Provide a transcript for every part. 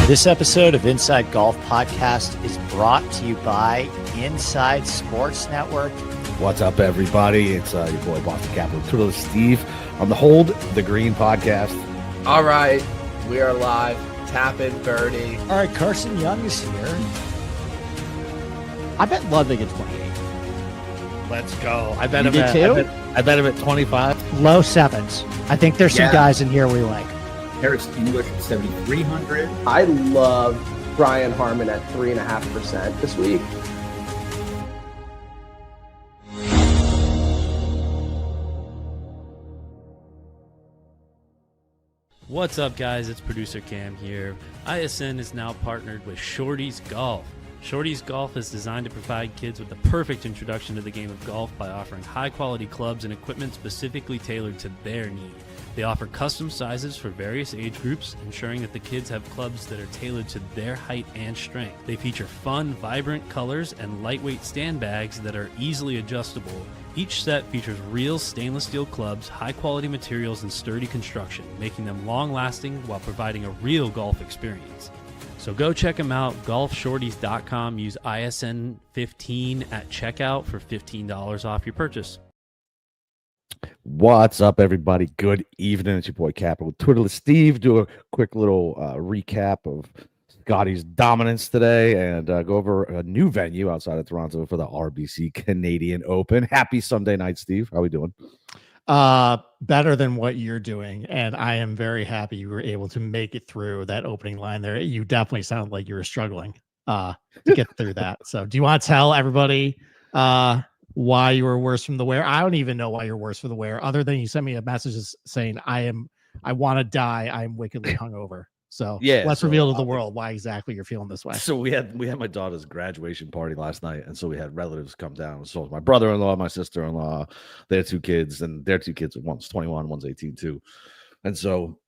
This episode of Inside Golf Podcast is brought to you by Inside Sports Network. What's up, everybody? It's your boy, Boston Capital Twitter, Steve, on the Hold the Green podcast. All right, we are live. Tapping birdie. All right, Carson Young is here. I bet Ludwig at 28. Let's go. I bet You him did at, too? I bet him at 25. Low sevens. I think there's some guys in here we like. Harris English at 7,300. I love Brian Harmon at 3.5% this week. What's up, guys? It's producer Cam here. ISN is now partnered with Shorty's Golf. Shorty's Golf is designed to provide kids with the perfect introduction to the game of golf by offering high-quality clubs and equipment specifically tailored to their need. They offer custom sizes for various age groups, ensuring that the kids have clubs that are tailored to their height and strength. They feature fun, vibrant colors and lightweight stand bags that are easily adjustable. Each set features real stainless steel clubs, high-quality materials, and sturdy construction, making them long-lasting while providing a real golf experience. So go check them out, golfshorties.com. Use ISN15 at checkout for $15 off your purchase. What's up, everybody? Good evening. It's your boy, Capital Twitter, Steve. Do a quick little recap of Scotty's dominance today and go over a new venue outside of Toronto for the RBC Canadian Open. Happy Sunday night, Steve. How are we doing? Better than what you're doing, and I am very happy you were able to make it through that opening line there. You definitely sounded like you were struggling to get through that. So do you want to tell everybody why you were worse from the wear? I don't even know why you're worse for the wear, other than you sent me a message saying I want to die, I'm wickedly hungover. So Yeah, let's so reveal to the world why exactly you're feeling this way. So we had my daughter's graduation party last night, and so we had relatives come down. So my brother-in-law, my sister-in-law, they had two kids, and their two kids, one's 21, one's 18 too. And so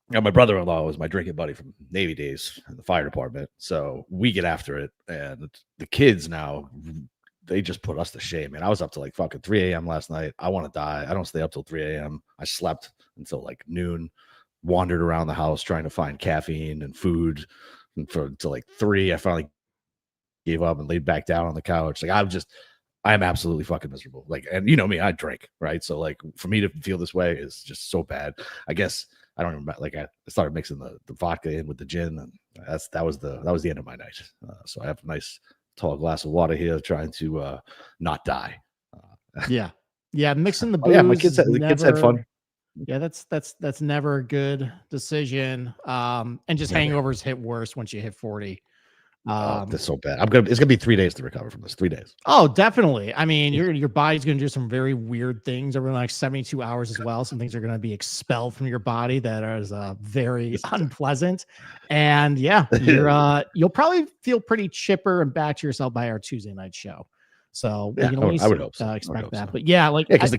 my brother-in-law was my drinking buddy from Navy days in the fire department. So we get after it, and the kids now, they just put us to shame, man. I was up to like fucking 3 a.m. last night. I want to die. I don't stay up till 3 a.m. I slept until like noon. Wandered around the house trying to find caffeine and food, and until like 3, I finally gave up and laid back down on the couch. Like I'm absolutely fucking miserable. Like, and you know me, I drink, right? So like for me to feel this way is just so bad. I guess I don't remember. Like I started mixing the vodka in with the gin, and that was the end of my night. So I have a nice tall glass of water here, trying to not die. Yeah, mixing the booze. Yeah, kids had fun. Yeah, that's never a good decision. And just hangovers hit worse once you hit 40. That's so bad. It's gonna be 3 days to recover from this. 3 days. Oh, definitely. I mean, your body's gonna do some very weird things over the next 72 hours as well. Some things are gonna be expelled from your body that is very unpleasant. And yeah, you'll probably feel pretty chipper and back to yourself by our Tuesday night show. So we can at least expect that. But yeah, because the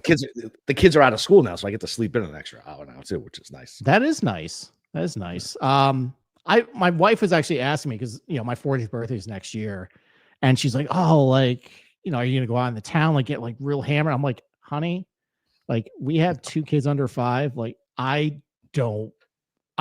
kids are out of school now, so I get to sleep in an extra hour now too, which is nice. That is nice. My wife was actually asking me, because my 40th birthday is next year, and she's like, "Oh, like, are you gonna go out in the town, like get like real hammered?" I'm like, "Honey, like we have 2 kids under 5. Like I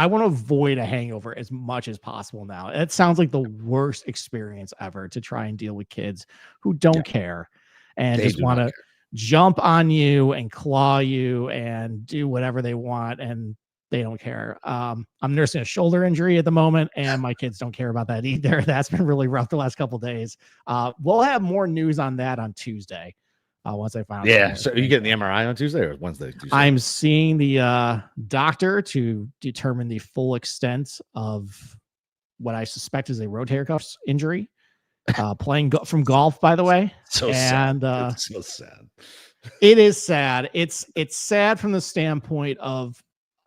want to avoid a hangover as much as possible now." It sounds like the worst experience ever to try and deal with kids who don't care and just want to jump on you and claw you and do whatever they want, and they don't care. I'm nursing a shoulder injury at the moment, and my kids don't care about that either. That's been really rough the last couple of days. We'll have more news on that on Tuesday. Once I find out. Yeah. So are you getting the MRI on Tuesday or Wednesday? Tuesday? I'm seeing the doctor to determine the full extent of what I suspect is a rotator cuff injury. Playing from golf, by the way. So sad. It's so sad. It is sad. It's sad from the standpoint of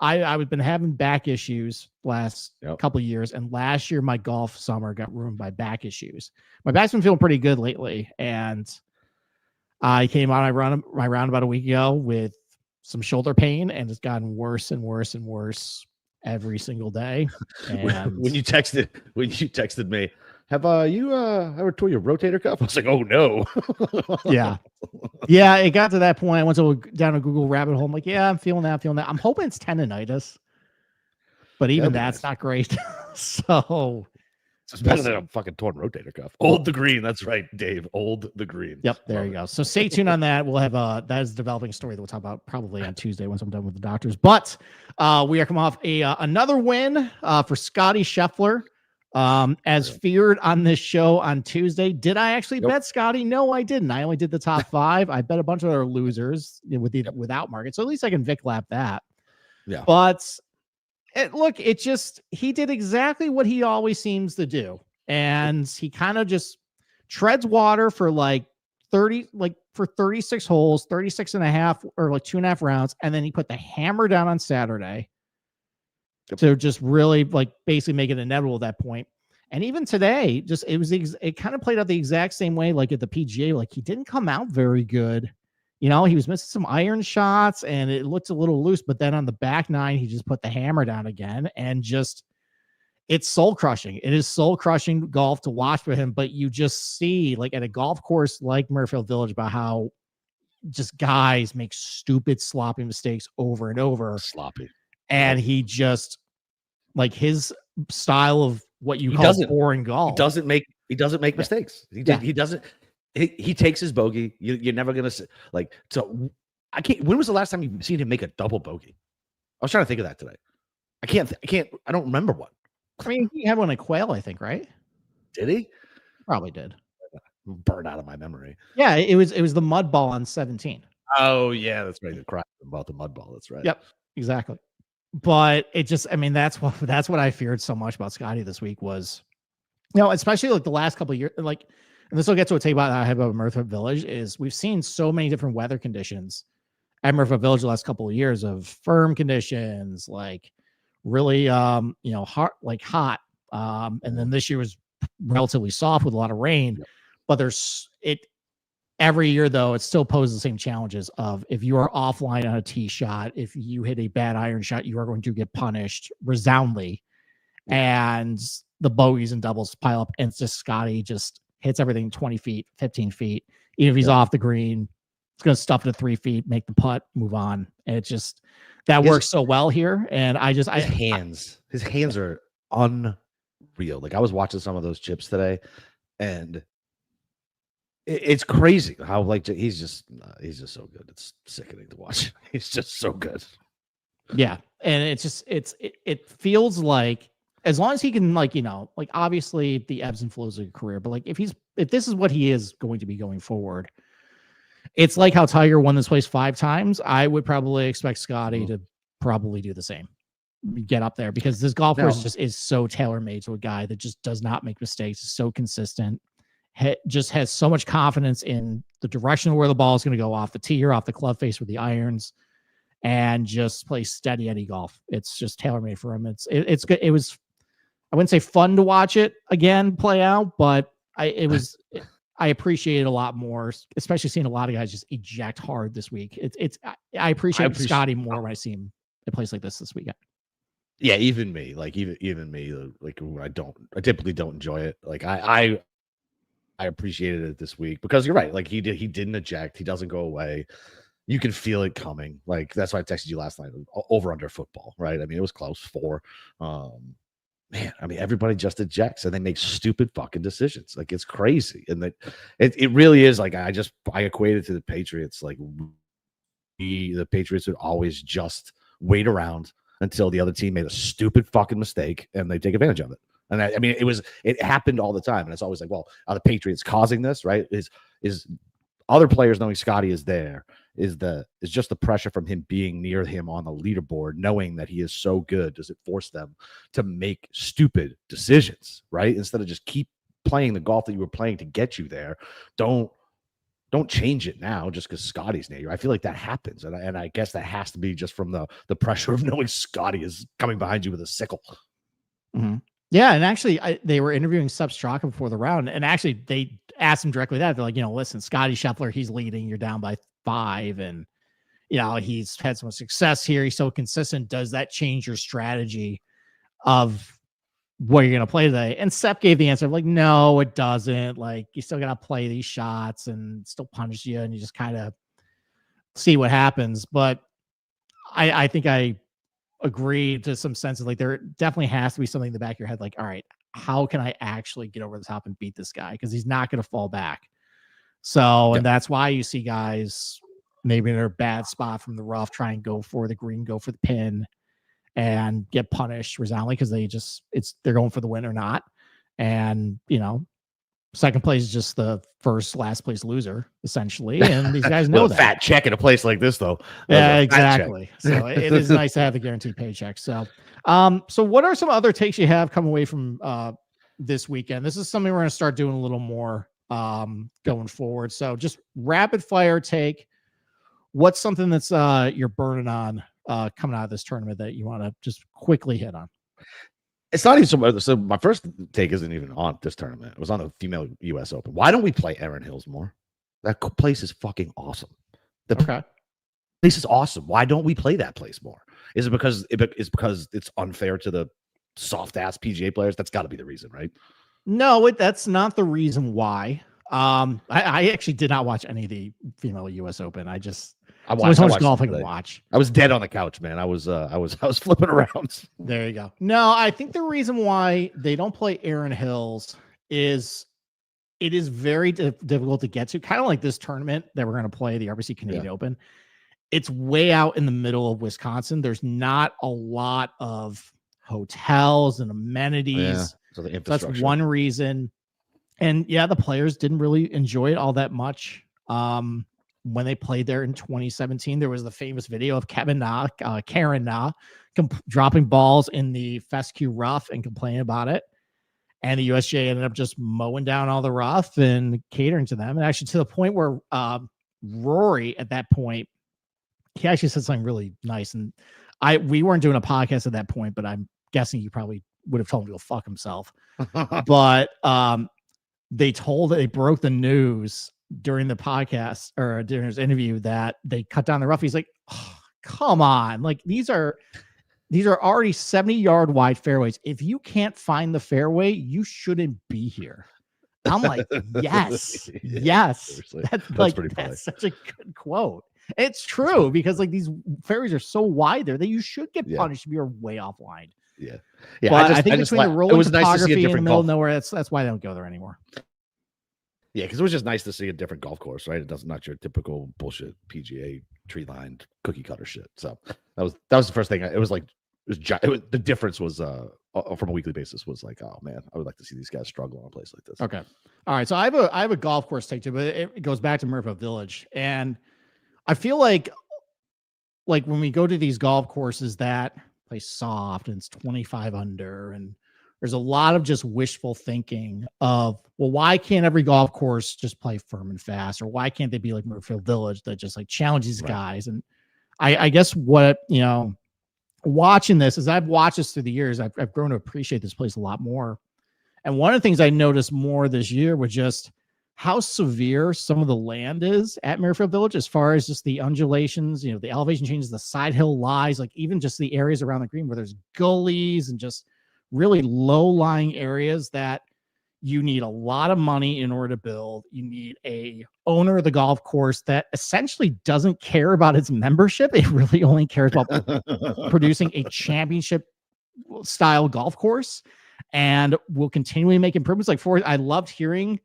I've been having back issues last couple of years, and last year my golf summer got ruined by back issues. My back's been feeling pretty good lately, and I came on my round about a week ago with some shoulder pain, and it's gotten worse and worse and worse every single day. And when you texted me, have you ever tore your rotator cuff? I was like, oh no. Yeah, it got to that point. I went down a Google rabbit hole. I'm like, yeah, I'm feeling that. I'm hoping it's tendonitis. but even That'd be that's nice. not great. So It's better than a fucking torn rotator cuff. Old the green. That's right, Dave. Old the green. yep, there Love you it. go. So stay tuned on that. We'll have that is a developing story that we'll talk about probably on Tuesday once I'm done with the doctors. But we are coming off another win for Scotty Scheffler. As feared on this show on Tuesday. Did I actually bet Scotty? No, I didn't. I only did the top 5. I bet a bunch of other losers without market. So at least I can Vic lap that. Yeah. But he did exactly what he always seems to do. And he kind of just treads water for like 36 holes, 36 and a half or like 2.5 rounds. And then he put the hammer down on Saturday to just really like basically make it inevitable at that point. And even today, it kind of played out the exact same way. Like at the PGA, like he didn't come out very good. He was missing some iron shots and it looked a little loose, but then on the back 9, he just put the hammer down again and it's soul crushing. It is soul crushing golf to watch for him, but you just see like at a golf course like Murrayfield Village about how just guys make stupid sloppy mistakes over and over. Sloppy. And he just like his style of what you call boring golf. He doesn't make mistakes. He doesn't. He takes his bogey. You're never gonna like. So I can't. When was the last time you've seen him make a double bogey? I was trying to think of that today. I can't. I don't remember one. I mean, he had one at Quail, I think, right? Did he? Probably did. Burned out of my memory. Yeah, it was the mud ball on 17. Oh yeah, that's right. The cry about the mud ball. That's right. Yep, exactly. But it just, I mean, that's what I feared so much about Scotty this week was, especially like the last couple of years, like, and this will get to a take about I have about Murrayfield Village is we've seen so many different weather conditions at Murrayfield Village the last couple of years of firm conditions, like really, hot, and then this year was relatively soft with a lot of rain, but every year, though, it still poses the same challenges of if you are offline on a tee shot, if you hit a bad iron shot, you are going to get punished resoundingly. And the bogeys and doubles pile up. And it's just Scotty just hits everything 20 feet, 15 feet. Even if he's off the green, it's going to stuff it at 3 feet, make the putt, move on. And it just, that works so well here. And his hands are unreal. Like I was watching some of those chips today and it's crazy how like he's just so good. It's sickening to watch. He's just so good. Yeah, and it feels like as long as he can obviously the ebbs and flows of your career, but like if this is what he is going to be going forward, it's like how Tiger won this place 5 times. I would probably expect Scotty to probably do the same. Get up there because this golf course just is so tailor made to a guy that just does not make mistakes. Is so consistent. Just has so much confidence in the direction of where the ball is going to go off the tee or off the club face with the irons, and just plays steady Eddie golf. It's just tailor made for him. It's good. It was, I wouldn't say fun to watch it again play out, but I appreciate it a lot more, especially seeing a lot of guys just eject hard this week. I appreciate Scotty more when I see him at a place like this weekend. Yeah, even me, like even me, like I typically don't enjoy it. Like I appreciated it this week because you're right. Like he didn't eject. He doesn't go away. You can feel it coming. Like that's why I texted you last night. Over under football, right? I mean, it was close 4. Man, I mean, everybody just ejects and they make stupid fucking decisions. Like it's crazy, and that it really is. Like I equate it to the Patriots. Like the Patriots would always just wait around until the other team made a stupid fucking mistake and they take advantage of it. And I mean, it happened all the time. And it's always like, well, are the Patriots causing this, right? Is other players knowing Scotty is there? Is just the pressure from him being near him on the leaderboard, knowing that he is so good? Does it force them to make stupid decisions, right? Instead of just keep playing the golf that you were playing to get you there. Don't change it now just because Scotty's near you. I feel like that happens. And I guess that has to be just from the pressure of knowing Scotty is coming behind you with a sickle. Mm-hmm. Yeah, and actually, they were interviewing Sepp Straka before the round, and actually, they asked him directly that. They're like, listen, Scotty Scheffler, he's leading. You're down by 5, and he's had so much success here. He's so consistent. Does that change your strategy of what you're going to play today? And Sepp gave the answer of like, no, it doesn't. Like, you still got to play these shots and still punish you, and you just kind of see what happens. But I think I agree to some sense of like there definitely has to be something in the back of your head, like, all right, how can I actually get over the top and beat this guy? Because he's not going to fall back. So, and that's why you see guys maybe in a bad spot from the rough try and go for the green, go for the pin, and get punished resoundingly because they're going for the win or not. And, second place is just the last place loser, essentially. And these guys know that. Fat check in a place like this, though. Yeah, exactly. So it is nice to have the guaranteed paycheck. So, so what are some other takes you have come away from this weekend? This is something we're going to start doing a little more going forward. So just rapid fire take. What's something that's you're burning on coming out of this tournament that you want to just quickly hit on? It's not even so my first take isn't even on this tournament. It was on the female US Open. Why don't we play Erin Hills more? That place is fucking awesome. The place is awesome. Why don't we play that place more? Is it because it's unfair to the soft ass PGA players? That's got to be the reason, right? No, that's not the reason why. I actually did not watch any of the female US Open. I watched so much golf I can watch. I was dead on the couch, man. I was flipping around. There you go. No, I think the reason why they don't play Erin Hills is it is very difficult to get to. Kind of like this tournament that we're going to play, the RBC Canadian Open. It's way out in the middle of Wisconsin. There's not a lot of hotels and amenities. Yeah. So the infrastructure. That's one reason. And the players didn't really enjoy it all that much. When they played there in 2017, there was the famous video of Karen Na dropping balls in the fescue rough and complaining about it. And the USGA ended up just mowing down all the rough and catering to them. And actually to the point where Rory at that point, he actually said something really nice. And we weren't doing a podcast at that point, but I'm guessing you probably would have told him to go fuck himself. But they broke the news during the podcast or during his interview that they cut down the rough. He's like, oh, come on. Like these are already 70-yard wide fairways. If you can't find the fairway, you shouldn't be here. I'm like, yes. That's such a good quote. It's true because like these fairways are so wide there that you should get punished if you're way offline. Yeah. But I think between the rolling topography in the middle of nowhere, that's why they don't go there anymore. Yeah, because it was just nice to see a different golf course, right? It doesn't not your typical bullshit PGA tree lined cookie cutter shit. So that was the first thing. The difference was from a weekly basis was like, oh man, I would like to see these guys struggle on a place like this. Okay, all right. So I have a golf course take too, but it goes back to Murphy Village, and I feel like when we go to these golf courses that play soft and it's 25 under and there's a lot of just wishful thinking of, well, why can't every golf course just play firm and fast? Or why can't they be like Murfield Village that just like challenges guys? And I guess what, watching this as I've watched this through the years, I've grown to appreciate this place a lot more. And one of the things I noticed more this year was just how severe some of the land is at Murfield Village, as far as just the undulations, the elevation changes, the side hill lies, like even just the areas around the green where there's gullies and just really low-lying areas that you need a lot of money in order to build. You need a owner of the golf course that essentially doesn't care about its membership. It really only cares about producing a championship style golf course and will continually make improvements. I loved hearing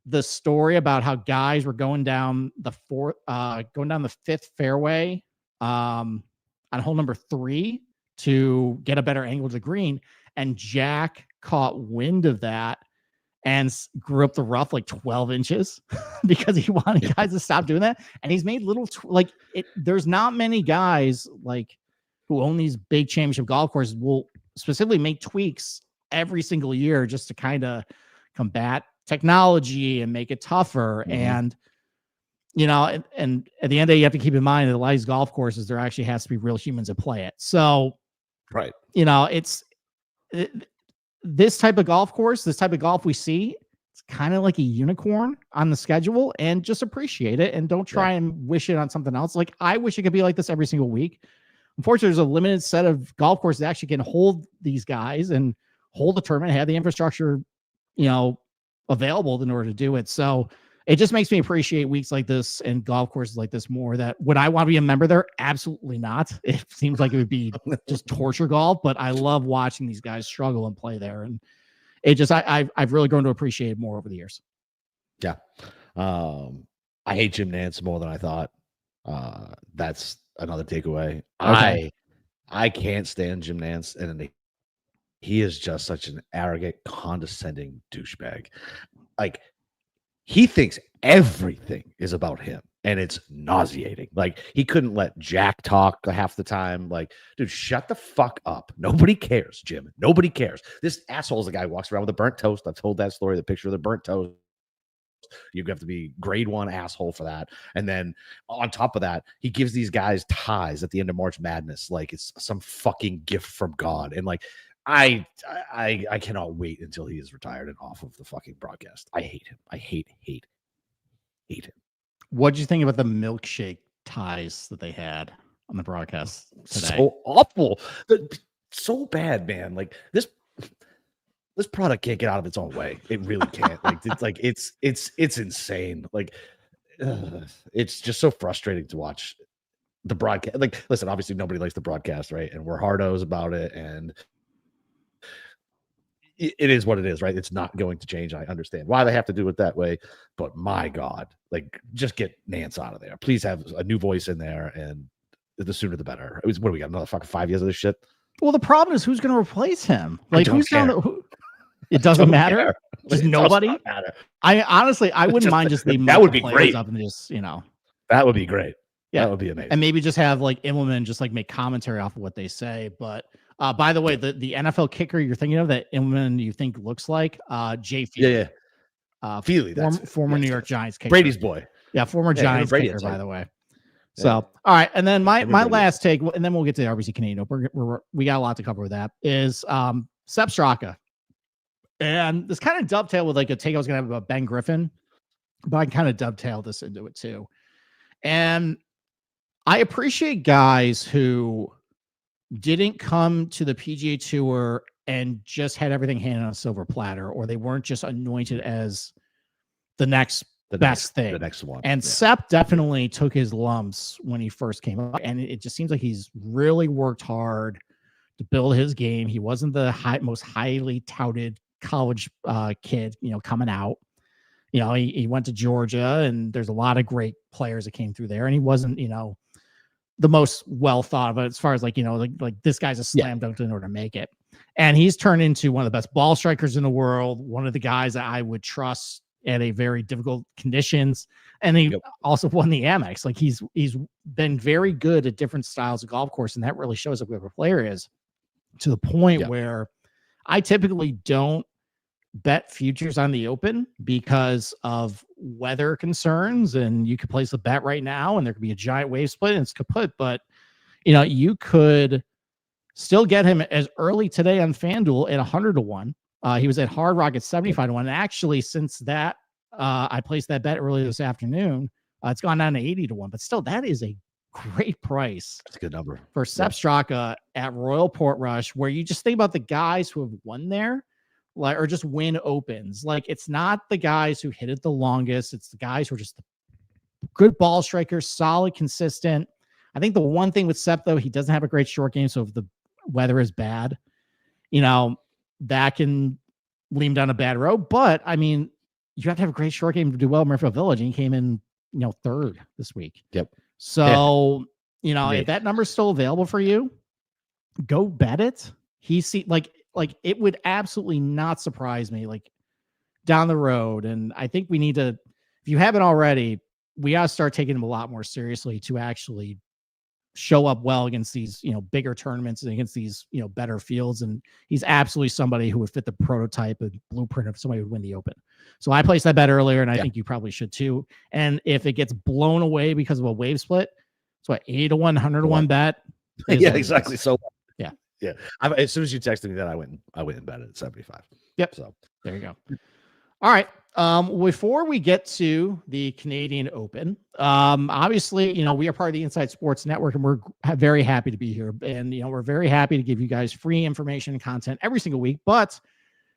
the story about how guys were going down the fifth fairway on hole number 3 to get a better angle to the green. And Jack caught wind of that and grew up the rough like 12 inches because he wanted guys to stop doing that. And he's made little, there's not many guys who own these big championship golf courses will specifically make tweaks every single year just to kind of combat technology and make it tougher. And, and at the end of the day, you have to keep in mind that a lot of these golf courses, there actually has to be real humans that play it. So, right. This type of golf course, this type of golf we see, it's kind of like a unicorn on the schedule, and just appreciate it and don't try and wish it on something else. Like I wish it could be like this every single week. Unfortunately, there's a limited set of golf courses that actually can hold these guys and hold the tournament, have the infrastructure, available in order to do it. So it just makes me appreciate weeks like this and golf courses like this more. That would I want to be a member there? Absolutely not. It seems like it would be just torture golf, but I love watching these guys struggle and play there. And it just, I've really grown to appreciate it more over the years. Yeah. I hate Jim Nantz more than I thought. That's another takeaway. Okay. I can't stand Jim Nantz, and he is just such an arrogant, condescending douchebag. Like, he thinks everything is about him, and it's nauseating. Like, he couldn't let Jack talk half the time. Like, dude, shut the fuck up. Nobody cares, Jim. Nobody cares. This asshole is the guy who walks around with a burnt toast. I've told that story, the picture of the burnt toast. You have to be grade 1 asshole for that. And then on top of that, he gives these guys ties at the end of March Madness like it's some fucking gift from God. And like, I cannot wait until he is retired and off of the fucking broadcast. I hate him. I hate him. What'd you think about the milkshake ties that they had on the broadcast today? So awful. So bad, man. Like, this product can't get out of its own way. It really can't. It's insane. Like, it's just so frustrating to watch the broadcast. Like, listen, obviously nobody likes the broadcast, right? And we're hardos about it, and it is what it is, right? It's not going to change. I understand why they have to do it that way, but my God, like, just get Nantz out of there. Please have a new voice in there, and the sooner the better. What do we got? Another fucking 5 years of this shit? Well, the problem is who's going to replace him? Like, who's going to? It doesn't Don't matter. care. Just It nobody. doesn't matter. I honestly, I wouldn't mind just leaving that would be players great. up and just, you know, That would be great. Yeah. That would be amazing. and maybe just have like Immelman just like make commentary off of what they say. But by the way, the NFL kicker you're thinking of that Immelman you think looks like Jay Feely. Yeah. Feely, former New York Giants kicker. Brady's boy. Yeah, former Yeah, Giants Brady kicker, inside. by the way. Yeah. So, all right, and then my Brady. last take, and then we'll get to the RBC Canadian Open. We got a lot to cover with that. Is Sepp Straka, and this kind of dovetail with like a take I was going to have about Ben Griffin, but I can kind of dovetail this into it too. And I appreciate guys who didn't come to the PGA Tour and just had everything handed on a silver platter, or they weren't just anointed as the next best thing. The next one. And Sepp definitely took his lumps when he first came up, and it just seems like he's really worked hard to build his game. He wasn't the most highly touted college kid, coming out. He went to Georgia, and there's a lot of great players that came through there, and he wasn't, the most well thought of it as far as like this guy's a slam dunk in order to make it. And he's turned into one of the best ball strikers in the world, one of the guys that I would trust at a very difficult conditions. And he also won the Amex. Like he's been very good at different styles of golf course. And that really shows up where a player is, to the point where I typically don't bet futures on the Open because of weather concerns. And you could place a bet right now and there could be a giant wave split and it's kaput. But, you could still get him as early today on FanDuel at 100-1. He was at Hard Rock at 75-1. And actually, since that, I placed that bet earlier this afternoon, it's gone down to 80-1. But still, that is a great price. That's a good number For Sepp Straka at Royal Portrush, where you just think about the guys who have won there, or just win Opens. Like, it's not the guys who hit it the longest. It's the guys who are just good ball strikers, solid, consistent. I think the one thing with Sepp, though, he doesn't have a great short game. So if the weather is bad, that can lead him down a bad road. But I mean, you have to have a great short game to do well at Murphy Village. And he came in, third this week. Yep. So, if that number's still available for you, go bet it. Like it would absolutely not surprise me, like down the road. And I think we need to, if you haven't already, we got to start taking him a lot more seriously to actually show up well against these, bigger tournaments and against these, better fields. And he's absolutely somebody who would fit the prototype and blueprint of somebody who would win the Open. So I placed that bet earlier, and I think you probably should too. And if it gets blown away because of a wave split, it's what, 80-1, 100-1 bet. Yeah, exactly. So yeah. As soon as you texted me that, I went and bet it at 75. Yep. So there you go. All right. Before we get to the Canadian Open, obviously, we are part of the Inside Sports Network, and we're very happy to be here. And, we're very happy to give you guys free information and content every single week. But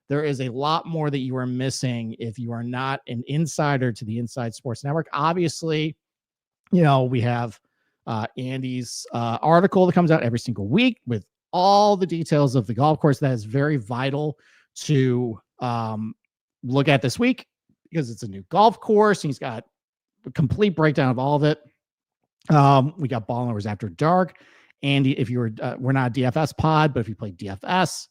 there is a lot more that you are missing if you are not an insider to the Inside Sports Network. Obviously, we have Andy's article that comes out every single week with all the details of the golf course. That is very vital to look at this week because it's a new golf course. He's got a complete breakdown of all of it. We got Ball Hours After Dark. Andy, if you were, we're not a DFS pod, but if you play DFS,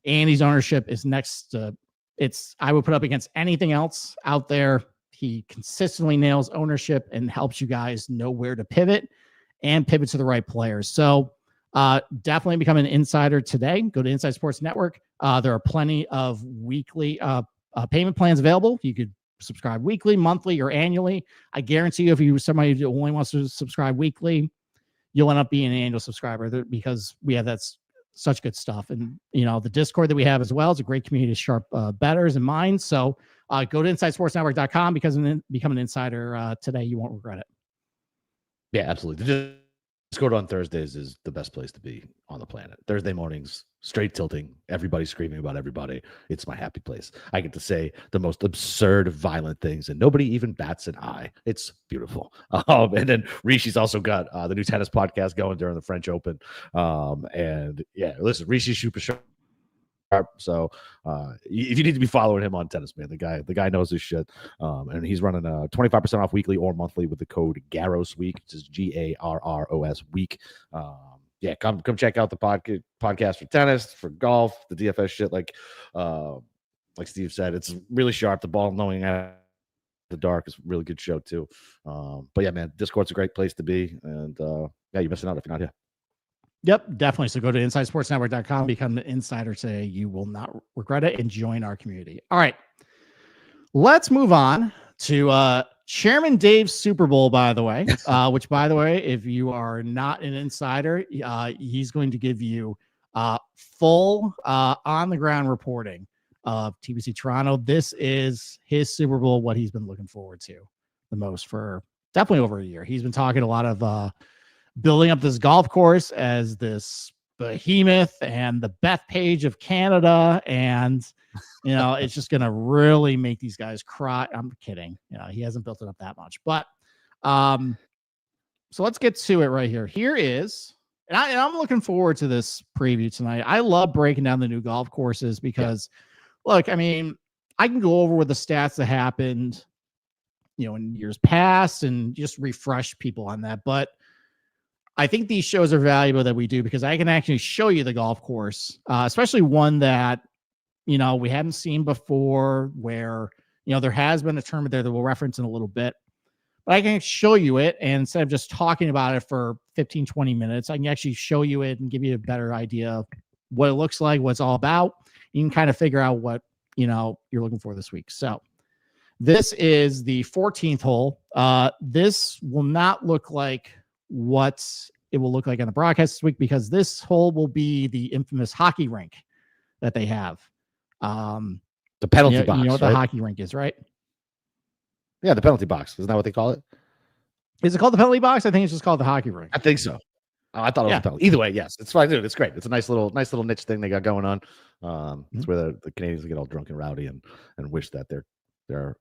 Andy's ownership is next. I would put up against anything else out there. He consistently nails ownership and helps you guys know where to pivot and pivot to the right players. So definitely become an insider today. Go to Inside Sports Network. There are plenty of weekly payment plans available. You could subscribe weekly, monthly, or annually. I guarantee you, if you're somebody who only wants to subscribe weekly, you'll end up being an annual subscriber because we have such good stuff. And, the Discord that we have as well is a great community of sharp bettors and minds. So go to InsideSportsNetwork.com because become an insider today. You won't regret it. Yeah, absolutely. The Discord on Thursdays is the best place to be on the planet. Thursday mornings, straight tilting, everybody screaming about everybody. It's my happy place. I get to say the most absurd, violent things, and nobody even bats an eye. It's beautiful. And then Rishi's also got the new tennis podcast going during the French Open. And yeah, listen, Rishi's super sharp. So if you need to be following him on Tennis Man, the guy knows his shit. And he's running 25% off weekly or monthly with the code Garros Week, which is GARROS Week. Yeah, come check out the podcast for tennis, for golf, the DFS shit. Like Steve said, it's really sharp. The ball knowing at the dark is a really good show too. But yeah, man, Discord's a great place to be. And yeah, you're missing out if you're not here. Yep, definitely. So go to InsideSportsNetwork.com, become an insider today. You will not regret it and join our community. All right, let's move on to Chairman Dave's Super Bowl, by the way, which, by the way, if you are not an insider, he's going to give you full on-the-ground reporting of TPC Toronto. This is his Super Bowl, what he's been looking forward to the most for definitely over a year. He's been talking a lot of building up this golf course as this behemoth and the Bethpage of Canada. And, it's just going to really make these guys cry. I'm kidding. He hasn't built it up that much, but, so let's get to it right here. Here is, and I'm looking forward to this preview tonight. I love breaking down the new golf courses because look, I mean, I can go over with the stats that happened, in years past and just refresh people on that. But I think these shows are valuable that we do because I can actually show you the golf course, especially one that, we haven't seen before where, there has been a tournament there that we'll reference in a little bit, but I can show you it. And instead of just talking about it for 15, 20 minutes, I can actually show you it and give you a better idea of what it looks like, what it's all about. You can kind of figure out what, you're looking for this week. So this is the 14th hole. This will not look like what it will look like on the broadcast this week because this hole will be the infamous hockey rink that they have. The penalty box. You know what the hockey rink is, right? Yeah, the penalty box. Isn't that what they call it? Is it called the penalty box? I think it's just called the hockey rink. I think so. I thought it was a penalty. Either way, yes, it's fine, dude. It's great. It's a nice little niche thing they got going on. It's where the Canadians get all drunk and rowdy and wish that their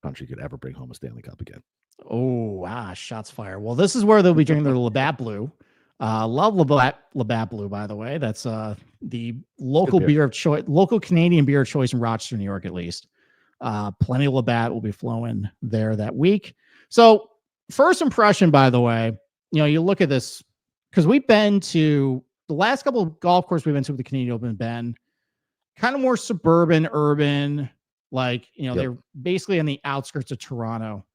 country could ever bring home a Stanley Cup again. Oh, shots fired. Well, this is where they'll be drinking their Labatt Blue. Love Labatt Blue, by the way. That's the local beer of choice, local Canadian beer of choice in Rochester, New York, at least. Plenty of Labatt will be flowing there that week. So, first impression, by the way, you look at this because we've been to the last couple of golf courses we've been to with the Canadian Open, been kind of more suburban, urban, they're basically on the outskirts of Toronto.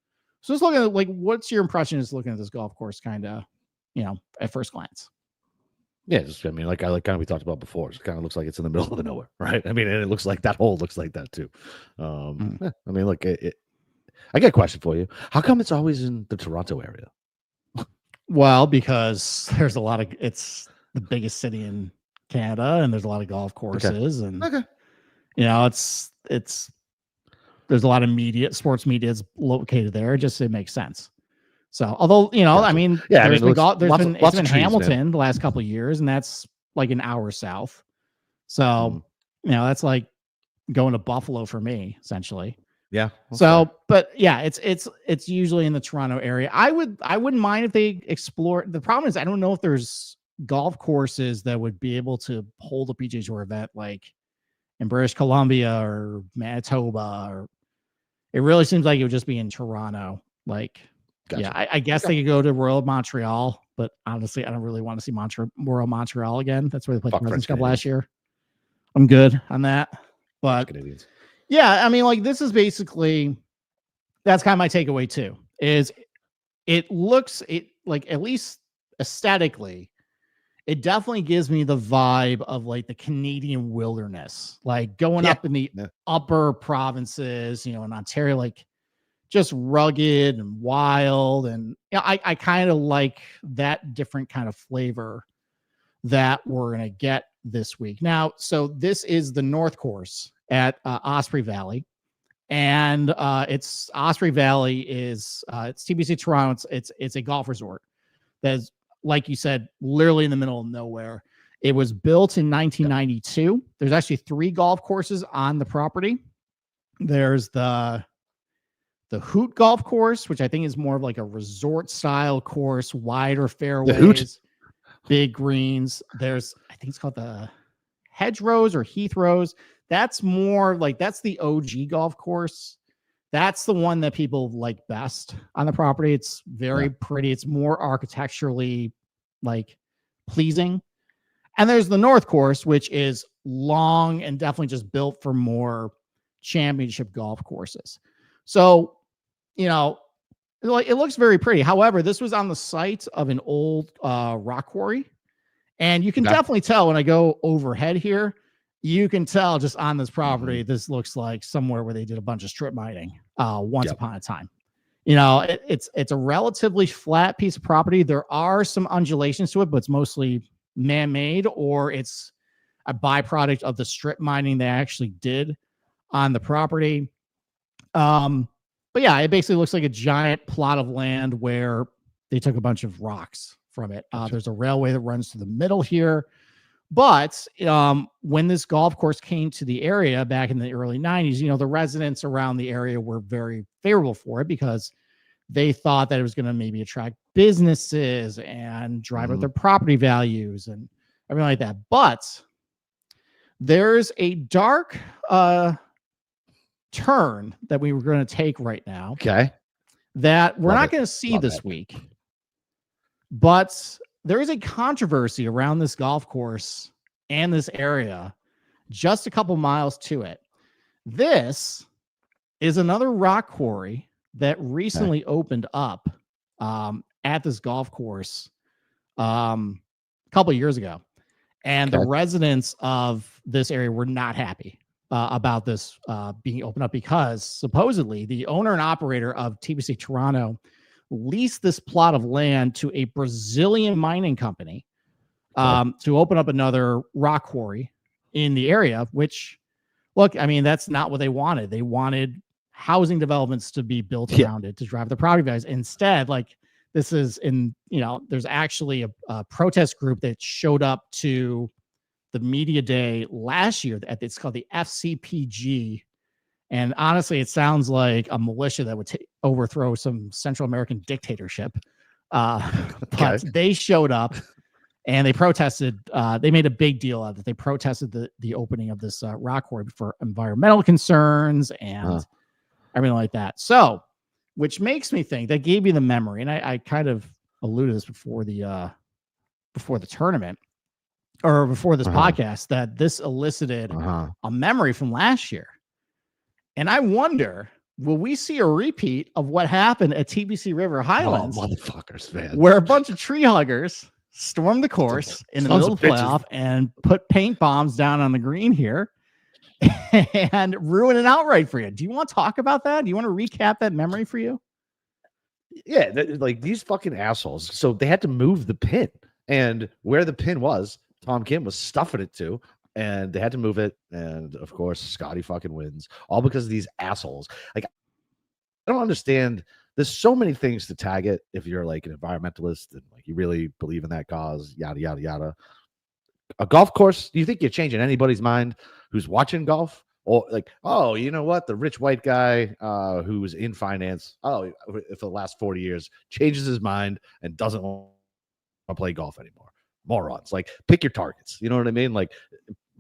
So just looking at what's your impression is looking at this golf course kind of, at first glance? Yeah, just we talked about before. It kind of looks like it's in the middle of the nowhere, right? I mean, and it looks like that hole looks like that too. I mean, look, I got a question for you. How come it's always in the Toronto area? Well, because there's it's the biggest city in Canada, and there's a lot of golf courses, and it's there's a lot of sports media is located there. It makes sense. So, although I mean, there's been Hamilton the last couple of years, and that's like an hour south. So, that's like going to Buffalo for me, essentially. Yeah. So, but yeah, it's usually in the Toronto area. I wouldn't mind if they explore. The problem is I don't know if there's golf courses that would be able to hold a PGA Tour event like in British Columbia or Manitoba, or it really seems like it would just be in Toronto. Like, Gotcha. yeah, I guess they could go to Royal Montreal, but honestly, I don't really want to see Royal Montreal again. That's where they played the President's Cup last year. I'm good on that, but yeah, I mean, like this is basically that's kind of my takeaway too. Is it looks like at least aesthetically, it definitely gives me the vibe of like the Canadian wilderness, like going up in the upper provinces, in Ontario, like just rugged and wild. And I kind of like that different kind of flavor that we're going to get this week. Now, so this is the North Course at Osprey Valley. And it's Osprey Valley is it's TPC Toronto. It's a golf resort that's, like you said, literally in the middle of nowhere. It was built in 1992. There's actually 3 golf courses on the property. There's the Hoot Golf Course, which I think is more of like a resort style course, wider fairways, big greens. There's, I think it's called the Hedgerows or Heathrows. That's more like, that's the OG golf course. That's the one that people like best on the property. It's very pretty. It's more architecturally like pleasing. And there's the North Course, which is long and definitely just built for more championship golf courses. So, it looks very pretty. However, this was on the site of an old rock quarry. And you can definitely tell when I go overhead here, you can tell just on this property, this looks like somewhere where they did a bunch of strip mining once upon a time. It's a relatively flat piece of property. There are some undulations to it, but it's mostly man-made, or it's a byproduct of the strip mining they actually did on the property. But yeah, it basically looks like a giant plot of land where they took a bunch of rocks from it. There's a railway that runs to the middle here. But when this golf course came to the area back in the early 90s, the residents around the area were very favorable for it because they thought that it was going to maybe attract businesses and drive up their property values and everything like that. But there's a dark turn that we were going to take right now. Okay. That we're not going to see this week. But there is a controversy around this golf course and this area just a couple miles to it. This is another rock quarry that recently opened up at this golf course a couple of years ago. And the residents of this area were not happy about this being opened up because supposedly the owner and operator of TPC Toronto leased this plot of land to a Brazilian mining company to open up another rock quarry in the area, which, look, I mean, that's not what they wanted. They wanted housing developments to be built around it to drive the property values. Instead, like this is there's actually a protest group that showed up to the media day last year. It's called the FCPG. And honestly, it sounds like a militia that would overthrow some Central American dictatorship. But they showed up and they protested. They made a big deal of it. They protested the opening of this rock quarry for environmental concerns and everything like that. So, which makes me think that gave me the memory. And I kind of alluded to this before the tournament or before this podcast, that this elicited a memory from last year. And I wonder, will we see a repeat of what happened at TPC River Highlands? Motherfuckers, man. Where a bunch of tree huggers stormed the course in the middle of the playoff and put paint bombs down on the green here and ruin it outright for you. Do you want to talk about that? Do you want to recap that memory for you? Yeah, like these fucking assholes. So they had to move the pin. And where the pin was, Tom Kim was stuffing it to. And they had to move it. And of course, Scotty fucking wins. All because of these assholes. Like, I don't understand. There's so many things to tag it if you're like an environmentalist and like you really believe in that cause, yada, yada, yada. a golf course. Do you think you're changing anybody's mind who's watching golf? Or like, oh, you know what? The rich white guy who was in finance, for the last 40 years, changes his mind and doesn't want to play golf anymore. Morons. Like, pick your targets. You know what I mean? Like,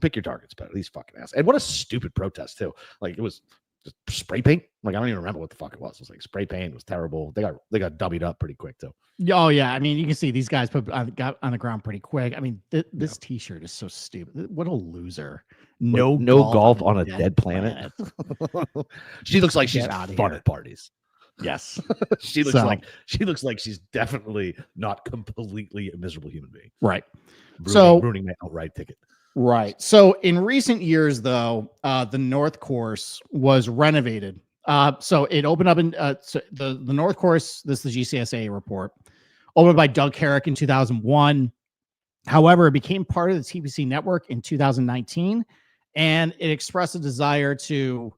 pick your targets better. These fucking ass. And what a stupid protest, too. Like, it was just spray paint. Like, I don't even remember what the fuck it was. It was like spray paint. It was terrible. They got dummied up pretty quick, too. Oh, yeah. I mean, you can see these guys got on the ground pretty quick. I mean, this T-shirt is so stupid. What a loser. No golf on a dead planet. She looks like she's fun at parties. Yes. she looks like she's definitely not completely a miserable human being. Right. Ruining my outright ticket. Right. So in recent years, though, the North Course was renovated. So it opened up in the North Course. This is the GCSA report, opened by Doug Herrick in 2001. However, it became part of the TPC network in 2019, and it expressed a desire to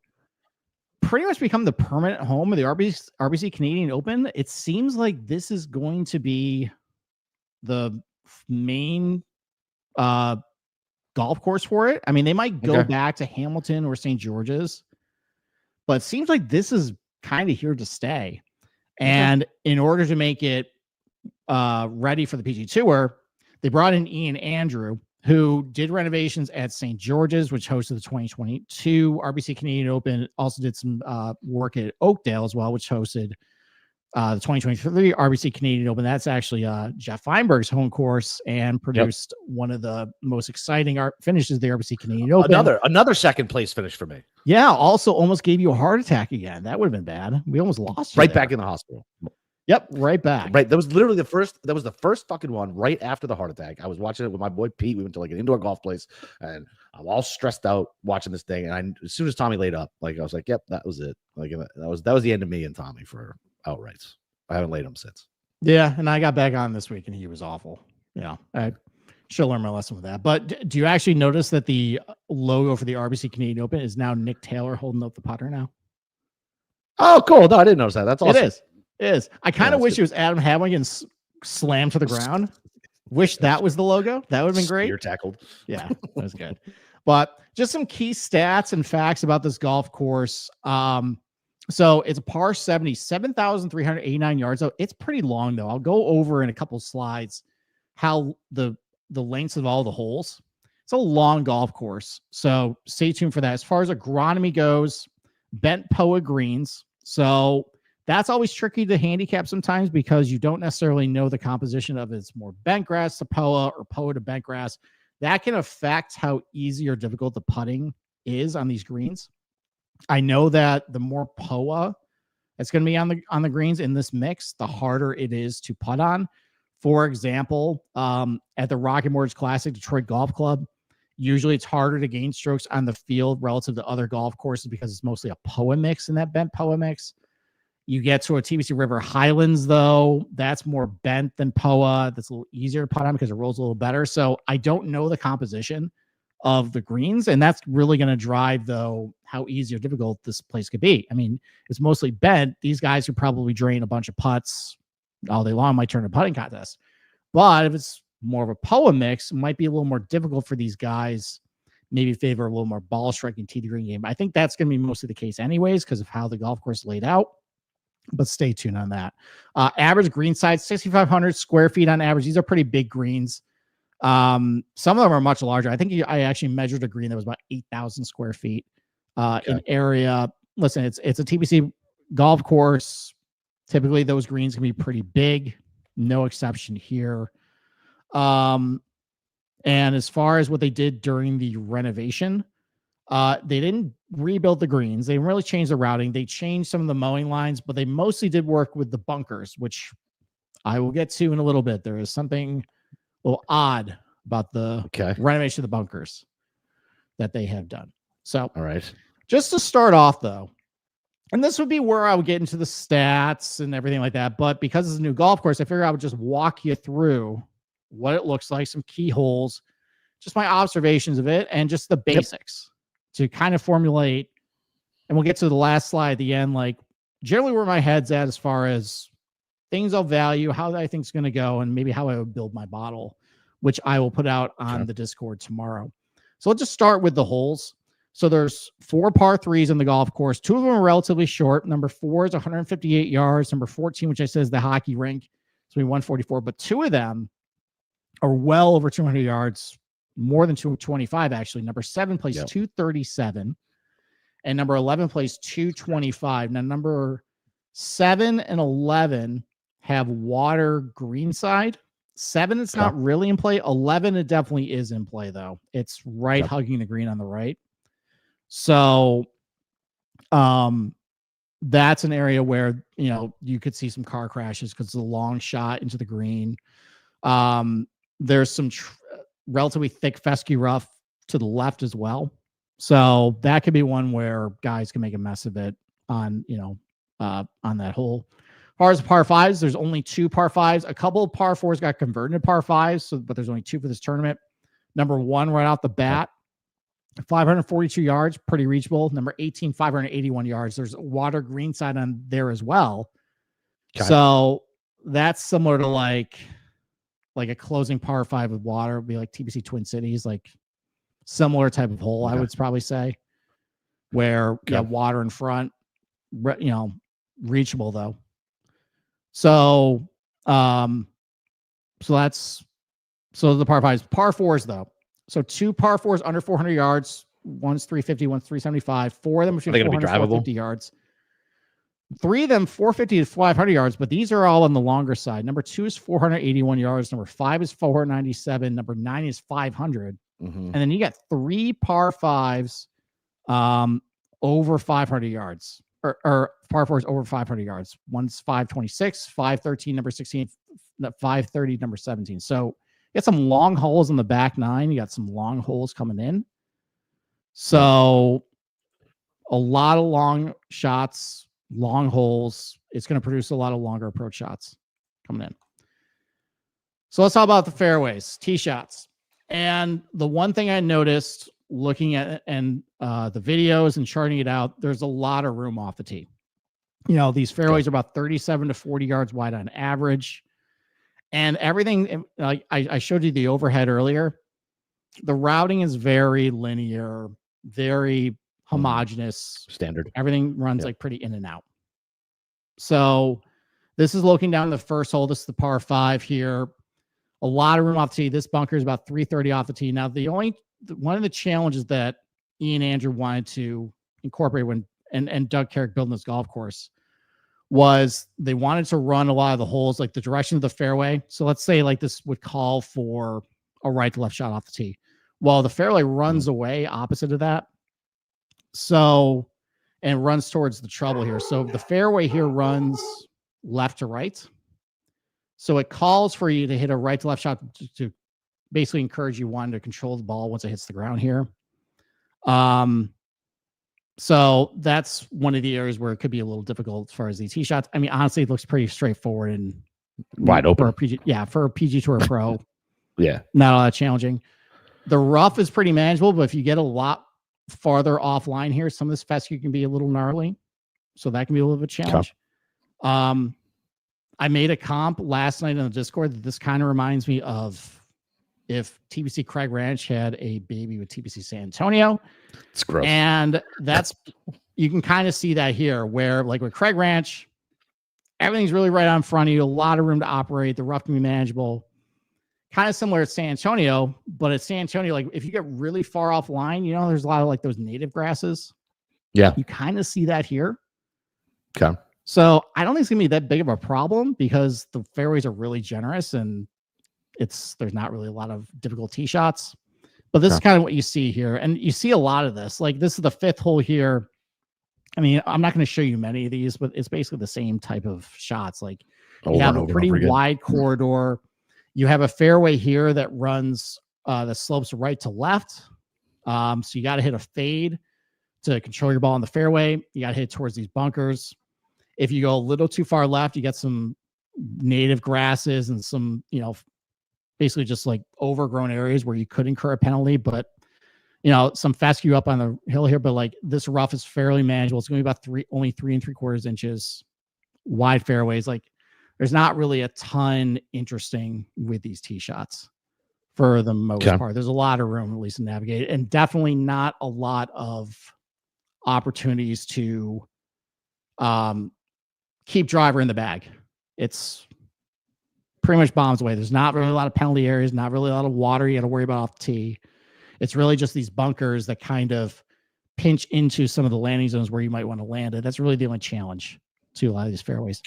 pretty much become the permanent home of the RBC Canadian Open. It seems like this is going to be the main golf course for it. I mean, they might go back to Hamilton or St. George's, but it seems like this is kind of here to stay. And in order to make it ready for the PGA Tour, they brought in Ian Andrew, who did renovations at St. George's, which hosted the 2022 RBC Canadian Open. Also did some work at Oakdale as well, which hosted the 2023 RBC Canadian Open. That's actually Jeff Feinberg's home course and produced one of the most exciting finishes of the RBC Canadian Open. Another second place finish for me. Yeah, also almost gave you a heart attack again. That would have been bad. We almost lost you right there. Back in the hospital. Yep, right back. Right. That was literally the first fucking one right after the heart attack. I was watching it with my boy Pete. We went to like an indoor golf place, and I'm all stressed out watching this thing. And as soon as Tommy laid up, like I was like, "Yep, that was it." Like that was the end of me and Tommy for outrights. I haven't laid him since. Yeah, and I got back on this week, and he was awful. Yeah, I should learn my lesson with that. But do you actually notice that the logo for the RBC Canadian Open is now Nick Taylor holding up the putter now? Oh, cool. No, I didn't notice that. That's awesome. It is. I kind of wish it was Adam Hamlin getting slammed to the ground. Wish that was the logo. That would have been great. You're tackled. Yeah, that was good. But just some key stats and facts about this golf course. So it's a par 70, 7,389 yards. So it's pretty long, though. I'll go over in a couple slides how the lengths of all the holes. It's a long golf course. So stay tuned for that. As far as agronomy goes, bent POA greens. So that's always tricky to handicap sometimes because you don't necessarily know the composition of it's more bent grass to POA or POA to bent grass. That can affect how easy or difficult the putting is on these greens. I know that the more POA that's going to be on the greens in this mix, the harder it is to putt on. For example, at the Rocket Mortgage Classic Detroit Golf Club, usually it's harder to gain strokes on the field relative to other golf courses because it's mostly a POA mix in that bent POA mix. You get to a TPC River Highlands, though, that's more bent than POA. That's a little easier to putt on because it rolls a little better. So I don't know the composition of the greens, and that's really going to drive, though, how easy or difficult this place could be. I mean, it's mostly bent. These guys could probably drain a bunch of putts all day long, might turn a putting contest. But if it's more of a POA mix, it might be a little more difficult for these guys, maybe favor a little more ball striking tee to green game. I think that's going to be mostly the case anyways because of how the golf course is laid out. But stay tuned on that. Average green size, 6,500 square feet on average. These are pretty big greens. Some of them are much larger. I think I actually measured a green that was about 8,000 square feet in area. Listen, it's a TPC golf course. Typically, those greens can be pretty big. No exception here. And as far as what they did during the renovation, they didn't rebuild the greens. They didn't really change the routing. They changed some of the mowing lines, but they mostly did work with the bunkers, which I will get to in a little bit. There is something a little odd about the renovation of the bunkers that they have done. So, all right. Just to start off, though, and this would be where I would get into the stats and everything like that, but because it's a new golf course, I figured I would just walk you through what it looks like, some key holes, just my observations of it, and just the basics to kind of formulate. And we'll get to the last slide at the end, like generally where my head's at as far as things I'll value, how I think it's going to go, and maybe how I would build my model which I will put out on the Discord tomorrow. So let's just start with the holes. So there's 4 par 3s in the golf course. 2 of them are relatively short. Number 4 is 158 yards. Number 14, which I said is the hockey rink, it's going to be 144. But 2 of them are well over 200 yards, more than 225 actually. Number 7 plays 237, and number 11 plays 225. Now number 7 and 11 have water greenside. 7, it's not really in play. 11, it definitely is in play though. It's right hugging the green on the right. So that's an area where, you could see some car crashes because it's a long shot into the green. There's some relatively thick fescue rough to the left as well. So that could be one where guys can make a mess of it on that hole. As far as par 5s, there's only 2 par 5s. A couple of par 4s got converted to par 5s, but there's only 2 for this tournament. Number 1 right off the bat, 542 yards, pretty reachable. Number 18, 581 yards. There's water greenside on there as well. Okay. So that's similar to like a closing par 5 with water. It'd be like TPC Twin Cities, like similar type of hole, I would probably say, where you have water in front, reachable though. So the par 5s. Par 4s though. So 2 par 4s under 400 yards. One's 350, one's 375. 4 of them between 400 and 450 yards. 3 of them 450 to 500 yards, but these are all on the longer side. Number 2 is 481 yards. Number 5 is 497. Number 9 is 500. And then you got 3 par 5s over 500 yards. Or par 4s over 500 yards. One's 526, 513, number 16, 530, number 17. So you got some long holes in the back 9. You got some long holes coming in. So a lot of long shots, long holes. It's going to produce a lot of longer approach shots coming in. So let's talk about the fairways, tee shots. And the one thing I noticed looking at it and the videos and charting it out, there's a lot of room off the tee. These fairways are about 37 to 40 yards wide on average. And everything, I showed you the overhead earlier. The routing is very linear, very homogeneous. Standard. Everything runs like pretty in and out. So this is looking down the first hole. This is the par 5 here. A lot of room off the tee. This bunker is about 330 off the tee. Now, one of the challenges that Ian Andrew wanted to incorporate and Doug Carrick building this golf course was they wanted to run a lot of the holes, like the direction of the fairway. So let's say like this would call for a right to left shot off the tee. Well, the fairway runs away opposite of that. So, and runs towards the trouble here. So the fairway here runs left to right. So it calls for you to hit a right to left shot to basically encourage you one to control the ball once it hits the ground here. So that's one of the areas where it could be a little difficult as far as the tee shots. I mean, honestly, it looks pretty straightforward and wide open for a PGA Tour Pro. Yeah, not all that challenging. The rough is pretty manageable, but if you get a lot farther offline here, some of this fescue can be a little gnarly, so that can be a little bit of a challenge. I made a comp last night on the Discord that this kind of reminds me of if TPC Craig Ranch had a baby with TPC San Antonio. It's gross. And that's, you can kind of see that here where like with Craig Ranch, everything's really right on front of you, a lot of room to operate. The rough can be manageable. Kind of similar at San Antonio, but at San Antonio, like if you get really far offline, there's a lot of like those native grasses. Yeah. You kind of see that here. Okay. So I don't think it's gonna be that big of a problem because the fairways are really generous and there's not really a lot of difficult tee shots. But this is kind of what you see here. And you see a lot of this. Like this is the 5th hole here. I mean, I'm not going to show you many of these, but it's basically the same type of shots. Like you have a pretty wide corridor. You have a fairway here that runs that slopes right to left. So you got to hit a fade to control your ball on the fairway. You got to hit towards these bunkers. If you go a little too far left, you get some native grasses and some, basically just like overgrown areas where you could incur a penalty, but some fescue up on the hill here, but like this rough is fairly manageable. It's going to be about only 3 3/4 inches wide fairways. Like there's not really a ton interesting with these tee shots. for the most part. There's a lot of room, at least, to navigate, and definitely not a lot of opportunities to keep driver in the bag. It's pretty much bombs away. There's not really a lot of penalty areas, not really a lot of water you got to worry about off the tee. It's really just these bunkers that kind of pinch into some of the landing zones where you might want to land it. That's really the only challenge to a lot of these fairways.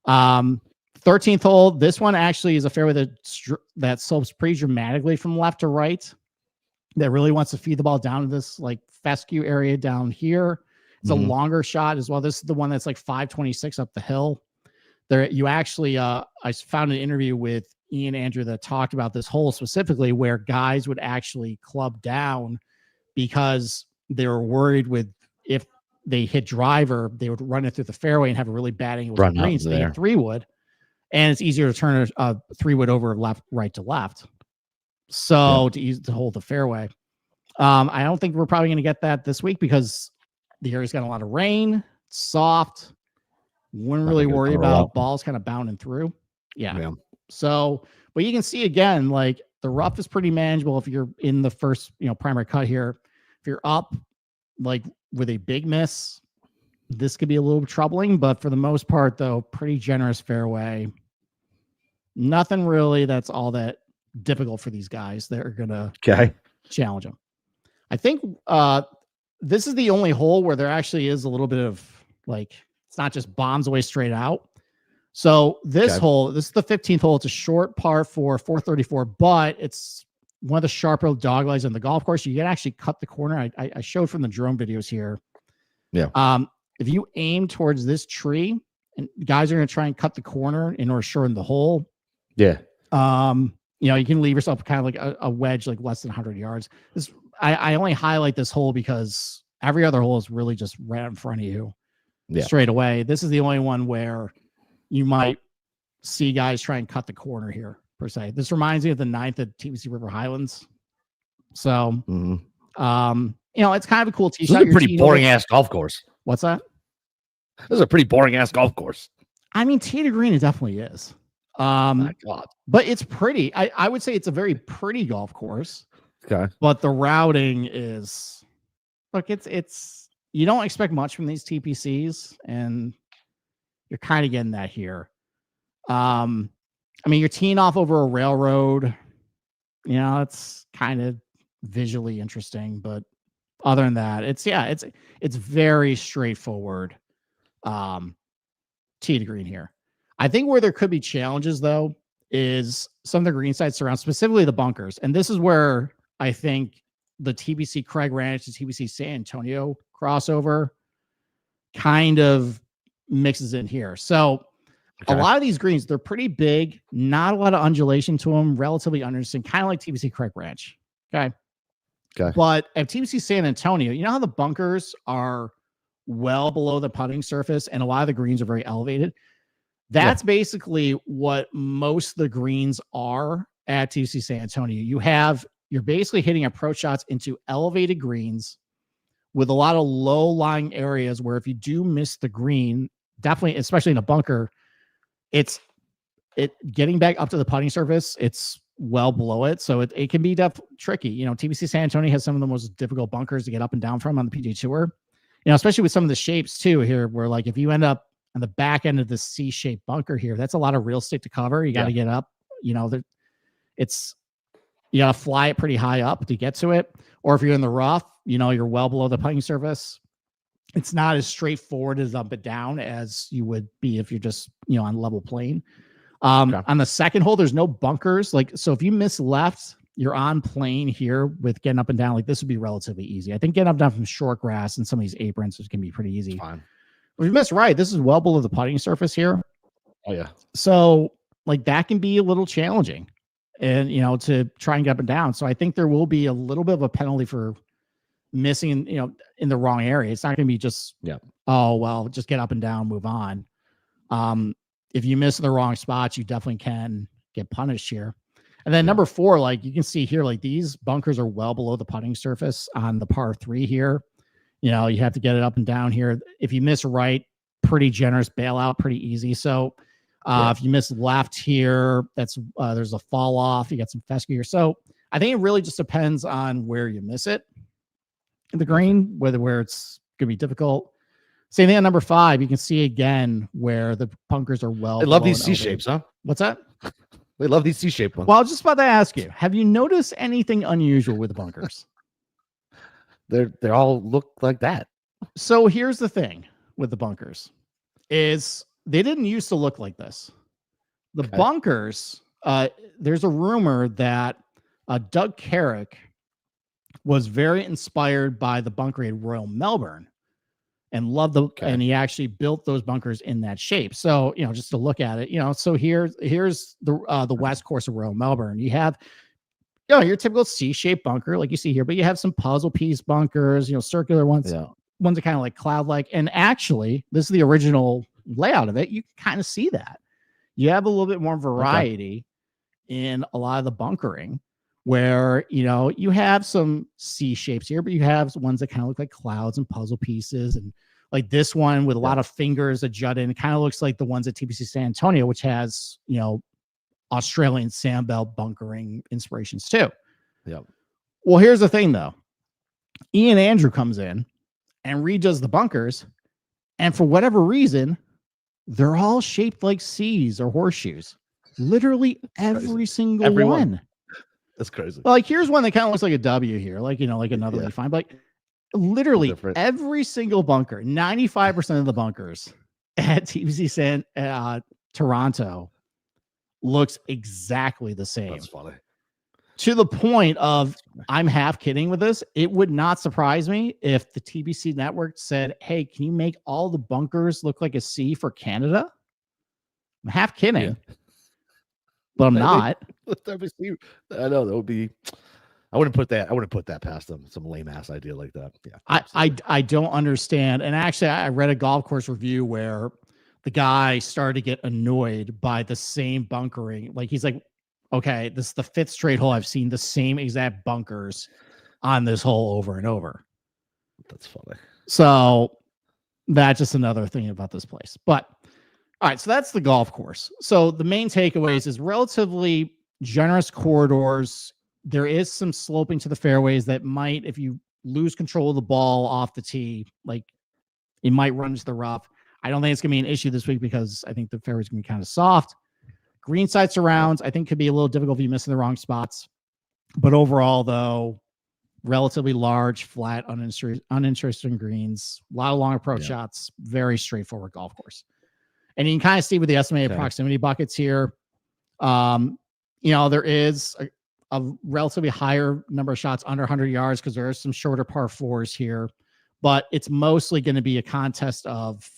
13th hole. This one actually is a fairway that slopes pretty dramatically from left to right. That really wants to feed the ball down to this like fescue area down here. It's a longer shot as well. This is the one that's like 526 up the hill. There, you actually, I found an interview with Ian Andrew that talked about this hole specifically, where guys would actually club down because they were worried with if they hit driver, they would run it through the fairway and have a really bad angle with the green. So they hit 3-wood, and it's easier to turn a 3-wood over right to left. So to hold the fairway. I don't think we're probably going to get that this week because the area's got a lot of rain, soft. Wouldn't really worry about balls kind of bounding through. Yeah. So, but you can see again, like the rough is pretty manageable if you're in the first, primary cut here. If you're up, like with a big miss, this could be a little troubling, but for the most part, though, pretty generous fairway. Nothing really that's all that difficult for these guys that are going to challenge them. I think this is the only hole where there actually is a little bit of like, it's not just bombs away straight out. So this hole, this is the 15th hole. It's a short par 434, but it's one of the sharper dog legs on the golf course. You can actually cut the corner. I showed from the drone videos here. Yeah. If you aim towards this tree, and guys are going to try and cut the corner in order to shorten the hole. Yeah. You can leave yourself kind of like a wedge, like less than 100 yards. I only highlight this hole because every other hole is really just right in front of you straight away. This is the only one where you might see guys try and cut the corner here, per se. This reminds me of the 9th at TPC River Highlands. So, it's kind of a cool tee shot. This is a pretty boring ass golf course. What's that? This is a pretty boring ass golf course. I mean, tee to green, it definitely is. But it's pretty. I would say it's a very pretty golf course. Okay. But the routing is, look, it's you don't expect much from these TPCs, and you're kind of getting that here. I mean, you're teeing off over a railroad. It's kind of visually interesting, but other than that, it's very straightforward. Tee to green here. I think where there could be challenges, though, is some of the green sides surround, specifically the bunkers. And this is where I think the TPC Craig Ranch, the TPC San Antonio crossover kind of mixes in here. So a lot of these greens, they're pretty big, not a lot of undulation to them, relatively uninteresting, kind of like TPC Craig Ranch. Okay. But at TPC San Antonio, you know how the bunkers are well below the putting surface and a lot of the greens are very elevated? That's basically what most of the greens are at TPC San Antonio. You're basically hitting approach shots into elevated greens with a lot of low-lying areas where if you do miss the green, definitely, especially in a bunker, it's getting back up to the putting surface. It's well below it. So it can be tricky. TPC San Antonio has some of the most difficult bunkers to get up and down from on the PGA Tour. Especially with some of the shapes too here, where like if you end up on the back end of the C-shaped bunker here, that's a lot of real estate to cover. You got to get up, you got to fly it pretty high up to get to it. Or if you're in the rough, you're well below the putting surface. It's not as straightforward as up and down as you would be if you're just, on level plane. On the second hole, there's no bunkers. So if you miss left, you're on plane here with getting up and down. Like this would be relatively easy. I think getting up and down from short grass and some of these aprons can be pretty easy. Fine. If you miss right, this is well below the putting surface here. Oh yeah. So like that can be a little challenging, and to try and get up and down. So I think there will be a little bit of a penalty for missing, in the wrong area. It's not going to be just just get up and down, move on. If you miss the wrong spots, you definitely can get punished here. And then number 4, like you can see here, like these bunkers are well below the putting surface on the par 3 here. You have to get it up and down here. If you miss right, pretty generous bailout, pretty easy. So If you miss left here, that's there's a fall off. You got some fescue here. So I think it really just depends on where you miss it in the green, where it's going to be difficult. Same thing on number 5. You can see again where the bunkers are well. They love these C shapes, huh? What's that? They love these C-shaped ones. Well, I was just about to ask you, have you noticed anything unusual with the bunkers? They all look like that. So here's the thing with the bunkers is they didn't used to look like this. The bunkers, there's a rumor that Doug Carrick was very inspired by the bunker at Royal Melbourne and loved and he actually built those bunkers in that shape. So, just to look at it, so here's the west course of Royal Melbourne. You have, your typical C-shaped bunker like you see here, but you have some puzzle piece bunkers, circular ones. Yeah. Ones are kind of like cloud-like. And actually, this is the original layout of it. You can kind of see that. You have a little bit more variety in a lot of the bunkering where, you have some C shapes here, but you have ones that kind of look like clouds and puzzle pieces. And like this one with a lot of fingers that jut in, it kind of looks like the ones at TPC San Antonio, which has, Australian sandbelt bunkering inspirations too. Yeah. Well, here's the thing though. Ian Andrew comes in and redoes the bunkers. And for whatever reason, they're all shaped like C's or horseshoes. Literally every single one. That's crazy. Well, like here's one that kind of looks like a W here, like like another way fine, but like literally every single bunker, 95% of the bunkers at TPC Toronto looks exactly the same. That's funny. To the point of, I'm half kidding with this. It would not surprise me if the TPC network said, "Hey, can you make all the bunkers look like a C for Canada?" I'm half kidding. Yeah. But I'm not. I know that would be. I wouldn't put that past them. Some lame ass idea like that. Yeah. I don't understand. And actually, I read a golf course review where the guy started to get annoyed by the same bunkering. Like he's like, "Okay, this is the 5th straight hole I've seen the same exact bunkers on this hole over and over." That's funny. So that's just another thing about this place. But all right, so that's the golf course. So the main takeaways is relatively generous corridors. There is some sloping to the fairways that might, if you lose control of the ball off the tee, like it might run into the rough. I don't think it's going to be an issue this week because I think the fairway's going to be kind of soft. Greenside surrounds, I think, could be a little difficult if you miss in the wrong spots. But overall, though, relatively large, flat, uninteresting greens, a lot of long approach shots, very straightforward golf course. And you can kind of see with the estimated proximity buckets here, there is a relatively higher number of shots under 100 yards because there are some shorter par 4s here, but it's mostly going to be a contest of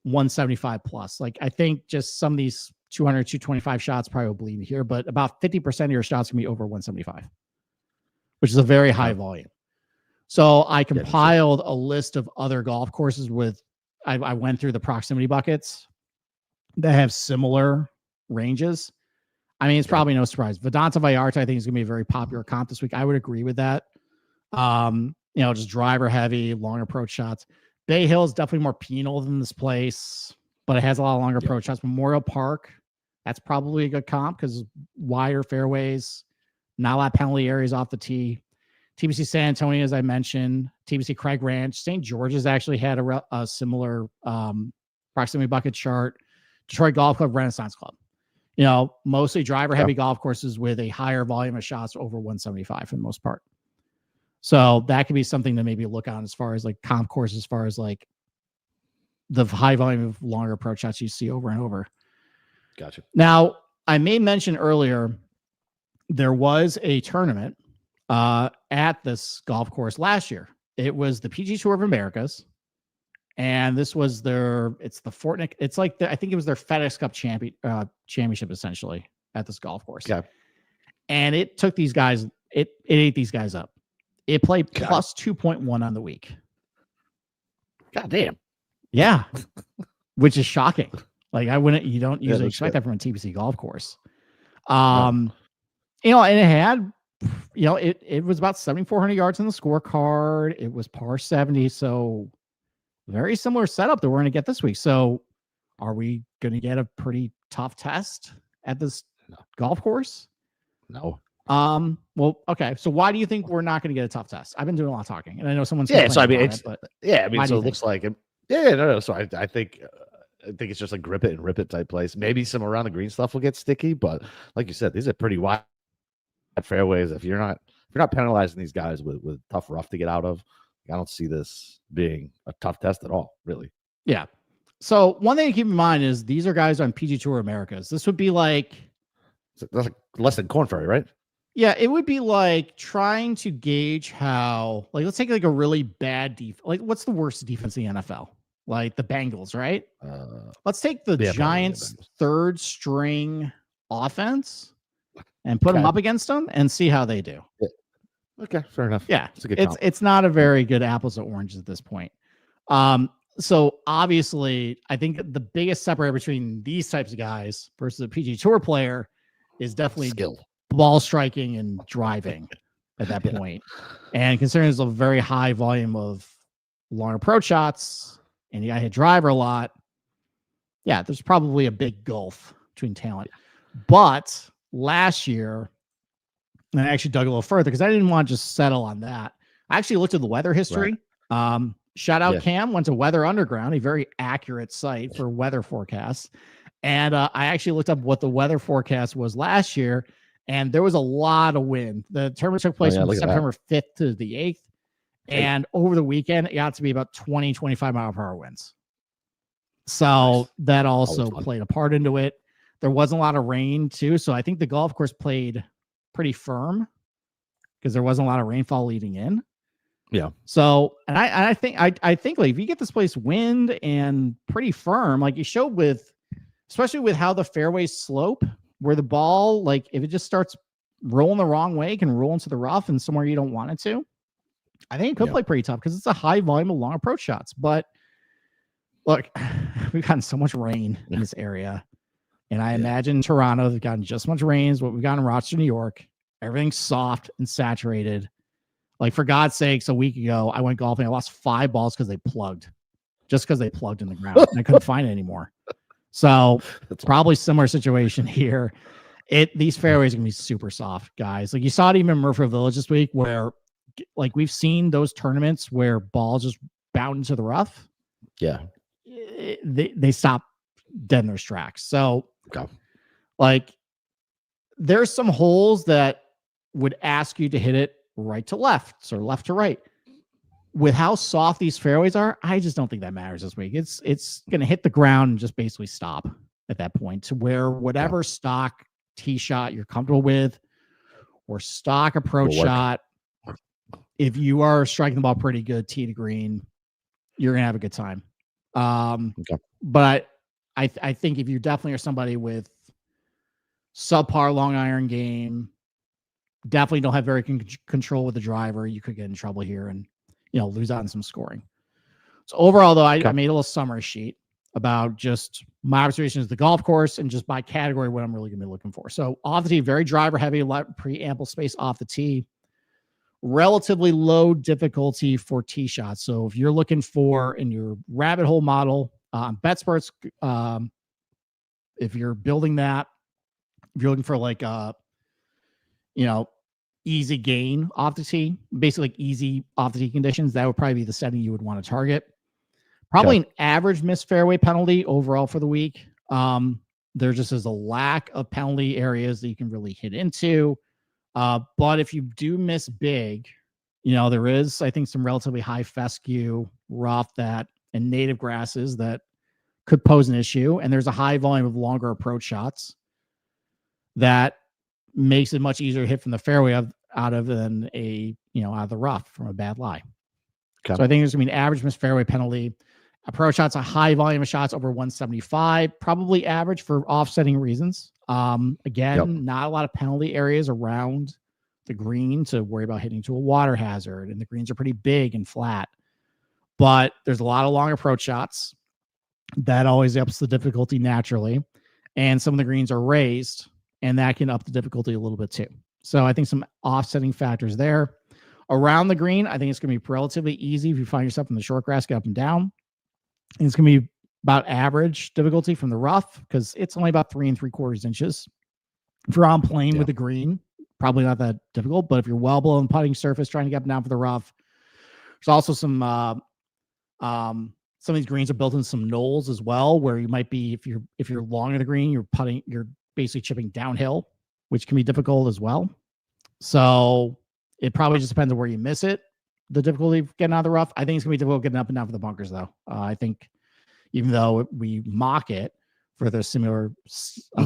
175 plus. Like I think just some of these 200, 225 shots probably will bleed here, but about 50% of your shots can be over 175, which is a very high volume. So I compiled a list of other golf courses with, I went through the proximity buckets that have similar ranges. I mean, it's probably no surprise. Vedanta Vallarta, I think, is going to be a very popular comp this week. I would agree with that. Just driver heavy, long approach shots. Bay Hill is definitely more penal than this place, but it has a lot of longer approach shots. Memorial Park, that's probably a good comp because wider fairways, not a lot of penalty areas off the tee. TPC San Antonio, as I mentioned, TPC Craig Ranch. St. George's actually had a similar proximity bucket chart. Detroit Golf Club, Renaissance Club. Mostly driver-heavy golf courses with a higher volume of shots over 175 for the most part. So that could be something to maybe look on as far as like comp courses, as far as like the high volume of longer approach shots you see over and over. Gotcha. Now, I may mention earlier, there was a tournament at this golf course last year. It was the PGA Tour of Americas. And this was it's the Fortnick. It's like, I think it was their FedEx Cup championship essentially at this golf course. Yeah. And it took these guys, it ate these guys up. It played plus 2.1 on the week. God damn. Yeah. Which is shocking. Like you don't usually expect that from a TPC golf course. And it had, it was about 7,400 yards on the scorecard. It was par 70. So very similar setup that we're going to get this week. So are we going to get a pretty tough test at this golf course? No. Well, okay. So why do you think we're not going to get a tough test? I've been doing a lot of talking, and I know someone's So I mean, it's but so it looks like it. Yeah, no. So I think it's just a grip it and rip it type place. Maybe some around the green stuff will get sticky, but like you said, these are pretty wide fairways. If you're not penalizing these guys with tough rough to get out of, I don't see this being a tough test at all, really. Yeah. So one thing to keep in mind is these are guys on PGA Tour Americas. This would be like that's like less than Corn Ferry, right? Yeah, it would be like trying to gauge how, like, let's take like a really bad defense. Like, what's the worst defense in the NFL? Like the Bengals, right? Let's take the Giants' third string offense and put them up against them and see how they do. Yeah. Okay, fair enough. Yeah, it's not a very good apples to oranges at this point. So obviously, I think the biggest separator between these types of guys versus a PGA Tour player is definitely skill, ball striking and driving at that point. And considering there's a very high volume of long approach shots and you got to hit driver a lot, yeah, there's probably a big gulf between talent. But last year, and I actually dug a little further because I didn't want to just settle on that. I actually looked at the weather history. Right. Shout out Cam, went to Weather Underground, a very accurate site for weather forecasts. And I actually looked up what the weather forecast was last year, and there was a lot of wind. The tournament took place from September 5th to the 8th. And over the weekend, it got to be about 20, 25 mile per hour winds. So that also played a part into it. There wasn't a lot of rain, too. So I think the golf course played pretty firm because there wasn't a lot of rainfall leading in. Yeah. So, and I think like if you get this place wind and pretty firm, like you showed with, especially with how the fairways slope, where the ball, like if it just starts rolling the wrong way, it can roll into the rough and somewhere you don't want it to. I think it could play pretty tough because it's a high volume of long approach shots. But look, we've gotten so much rain in this area. And I imagine Toronto, they've gotten just as much rain as what we've got in Rochester, New York. Everything's soft and saturated. Like, for God's sakes, a week ago, I went golfing. I lost 5 balls because they plugged. Just because they plugged in the ground. And I couldn't find it anymore. So, probably similar situation here. These fairways are going to be super soft, guys. Like, you saw it even in Murphy Village this week where, like, we've seen those tournaments where balls just bound into the rough. Yeah. They stop dead in their tracks. So, like, there's some holes that would ask you to hit it right to left or left to right. With how soft these fairways are, I just don't think that matters this week. It's going to hit the ground and just basically stop at that point to where whatever stock tee shot you're comfortable with or stock approach shot, if you are striking the ball pretty good tee to green, you're going to have a good time. But I think if you definitely are somebody with subpar long iron game, definitely don't have very control with the driver, you could get in trouble here and, you know, lose out on some scoring. So overall, though, I made a little summary sheet about just my observations of the golf course and just by category what I'm really going to be looking for. So off the tee, very driver heavy, pretty ample space off the tee, relatively low difficulty for tee shots. So if you're looking for in your rabbit hole model, BetSperts, if you're building that, if you're looking for like easy gain off the tee, basically like easy off the tee conditions, that would probably be the setting you would want to target. Probably an average missed fairway penalty overall for the week. There just is a lack of penalty areas that you can really hit into. But if you do miss big, there is, I think, some relatively high fescue, rough and native grasses that could pose an issue. And there's a high volume of longer approach shots that makes it much easier to hit from the fairway out of than out of the rough from a bad lie. So I think there's going to be an average missed fairway penalty. Approach shots, a high volume of shots over 175, probably average for offsetting reasons. Again, not a lot of penalty areas around the green to worry about hitting to a water hazard, and the greens are pretty big and flat. But there's a lot of long approach shots. That always ups the difficulty naturally. And some of the greens are raised, and that can up the difficulty a little bit too. So I think some offsetting factors there. Around the green, I think it's going to be relatively easy if you find yourself in the short grass, get up and down. And it's going to be about average difficulty from the rough because it's only about 3 3/4 inches. If you're on plane with the green, probably not that difficult. But if you're well below the putting surface, trying to get up and down for the rough, there's also some of these greens are built in some knolls as well, where you might be if you're long in the green, you're basically chipping downhill, which can be difficult as well. So it probably just depends on where you miss it. The difficulty of getting out of the rough. I think it's gonna be difficult getting up and down for the bunkers, though. I think even though we mock it for the similar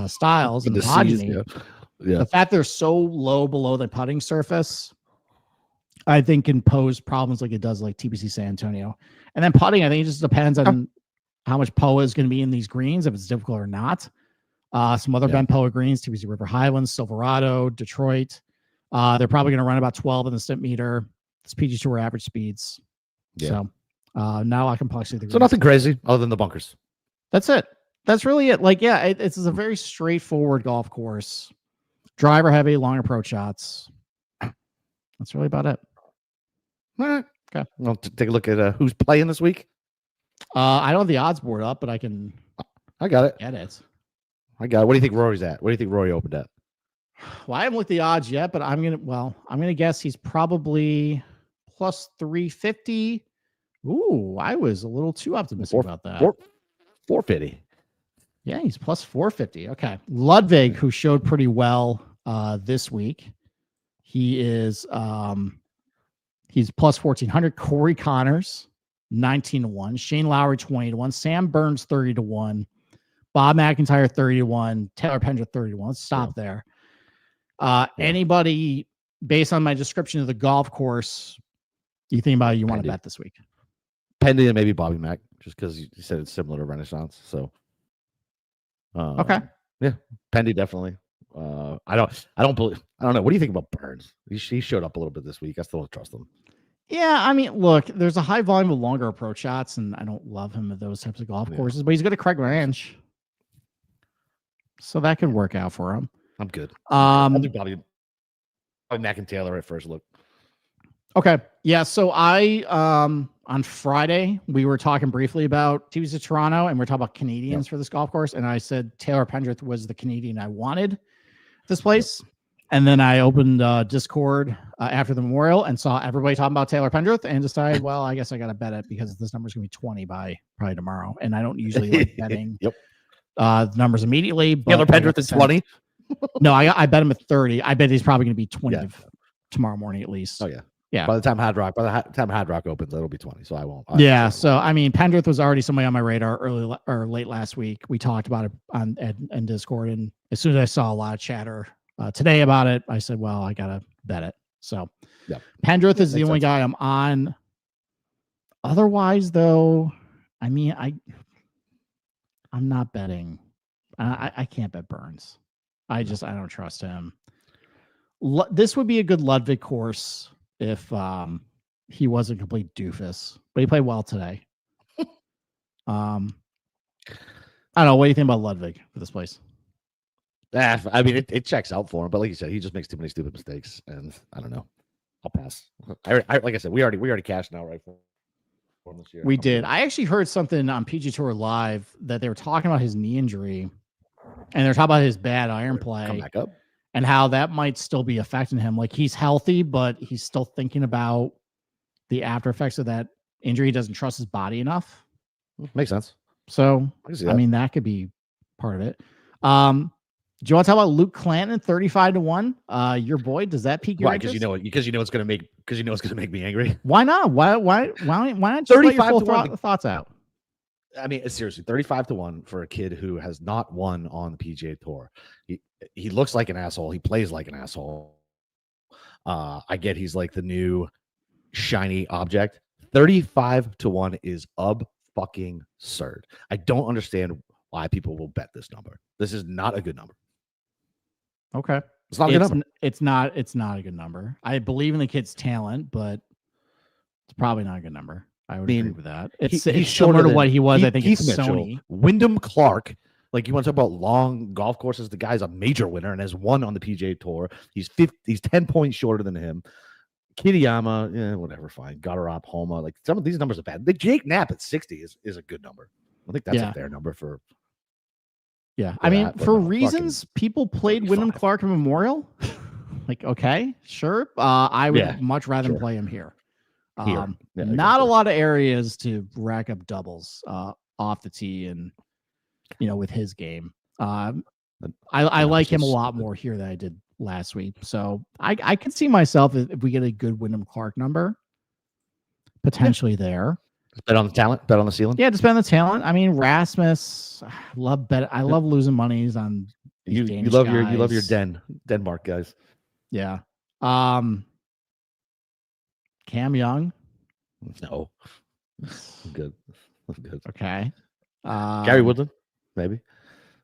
styles and progeny, the fact they're so low below the putting surface, I think can pose problems like it does like TPC San Antonio. And then putting, I think it just depends on how much POA is going to be in these greens, if it's difficult or not. Some other bent POA greens, TPC River Highlands, Silverado, Detroit. They're probably going to run about 12 in the stimp meter. It's PGA Tour average speeds. So now I can probably see the greens. So nothing crazy other than the bunkers. That's it. That's really it. Like, it's a very straightforward golf course. Driver heavy, long approach shots. That's really about it. All right. Okay. I'll take a look at who's playing this week. I don't have the odds board up, but I can. I got it. Get it. I got it. What do you think Rory's at? What do you think Rory opened at? Well, I haven't looked at the odds yet, but I'm gonna guess he's probably plus 350. Ooh, I was a little too optimistic about that. 450. Yeah, he's plus 450. Okay. Ludwig, who showed pretty well this week. He is he's plus 1400. Corey Connors, 19-1. Shane Lowry, 20-1. Sam Burns, 30-1. Bob McIntyre, 30-1. Taylor Pendrith, 30-1. Let's stop there. Anybody, based on my description of the golf course, do you think about you want to bet this week? Pendy and maybe Bobby Mack, just because you said it's similar to Renaissance. So okay. Yeah, Pendy definitely. I don't know. What do you think about Burns? He showed up a little bit this week. I still don't trust him. Yeah, I mean, look, there's a high volume of longer approach shots, and I don't love him at those types of golf courses, but he's good at Craig Ranch. So that could work out for him. I'm good. I'll do Bobby Mack and Taylor at first look. Okay. Yeah. So I on Friday we were talking briefly about TPC Toronto, and we're talking about Canadians for this golf course. And I said Taylor Pendrith was the Canadian I wanted this place. And then I opened Discord after the Memorial and saw everybody talking about Taylor Pendrith and decided, well, I guess I got to bet it because this number is going to be 20 by probably tomorrow. And I don't usually like betting the numbers immediately. But Taylor Pendrith is 20. No, I bet him at 30. I bet he's probably going to be 20 tomorrow morning at least. Oh yeah. Yeah. By the time Hard Rock opens, it'll be 20. So I won't. So I mean, Pendrith was already somebody on my radar early or late last week. We talked about it on Discord, and as soon as I saw a lot of chatter today about it, I said, well, I gotta bet it. So Pendrith is the only guy I'm on. Otherwise, though, I mean, I'm not betting. I can't bet Burns. I don't trust him. This would be a good Ludwig course if he was a complete doofus, but he played well today. I don't know. What do you think about Ludwig for this place? I mean, it checks out for him, but like you said, he just makes too many stupid mistakes, and I don't know. I'll pass. Like I said, we already cashed out right for him this year. We did. I actually heard something on PGA Tour Live that they were talking about his knee injury, and they're talking about his bad iron play. Come back up. And how that might still be affecting him. Like he's healthy, but he's still thinking about the after effects of that injury. He doesn't trust his body enough. Makes sense. So, I mean, that could be part of it. Do you want to talk about Luke Clanton, 35-1? Your boy, does that pique your interest? Because you know it's going to make me angry. Why not? Why not just let your full thoughts out? I mean, seriously, 35-1 for a kid who has not won on the PGA Tour. He looks like an asshole. He plays like an asshole. I get he's like the new shiny object. 35-1 is fucking absurd. I don't understand why people will bet this number. This is not a good number. Okay. It's not a good number. It's not a good number. I believe in the kid's talent, but it's probably not a good number. I would agree with that. It's similar to what he was. I think it's Sony. Wyndham Clark. Like you want to talk about long golf courses? The guy's a major winner and has won on the PGA Tour. He's 10 points shorter than him. Kitayama, whatever, fine. Gutterop, Homa. Like some of these numbers are bad. The Jake Knapp at 60 is a good number. I think that's Yeah. a fair number for. Yeah. for I mean, that, but for no, reasons people played 35. Wyndham Clark Memorial. Like, okay, sure. I would Yeah, much rather sure. play him here. Here. Yeah, Not exactly. a lot of areas to rack up doubles off the tee and, with his game. I like him a lot more here than I did last week. So I could see myself if we get a good Wyndham Clark number, potentially there. Bet on the talent, bet on the ceiling. Yeah, just bet on the talent. I mean, Rasmus, I love losing monies on these You Danish love guys. your Denmark guys. Yeah. Cam Young. No, I'm good. I'm good. Okay. Gary Woodland, maybe.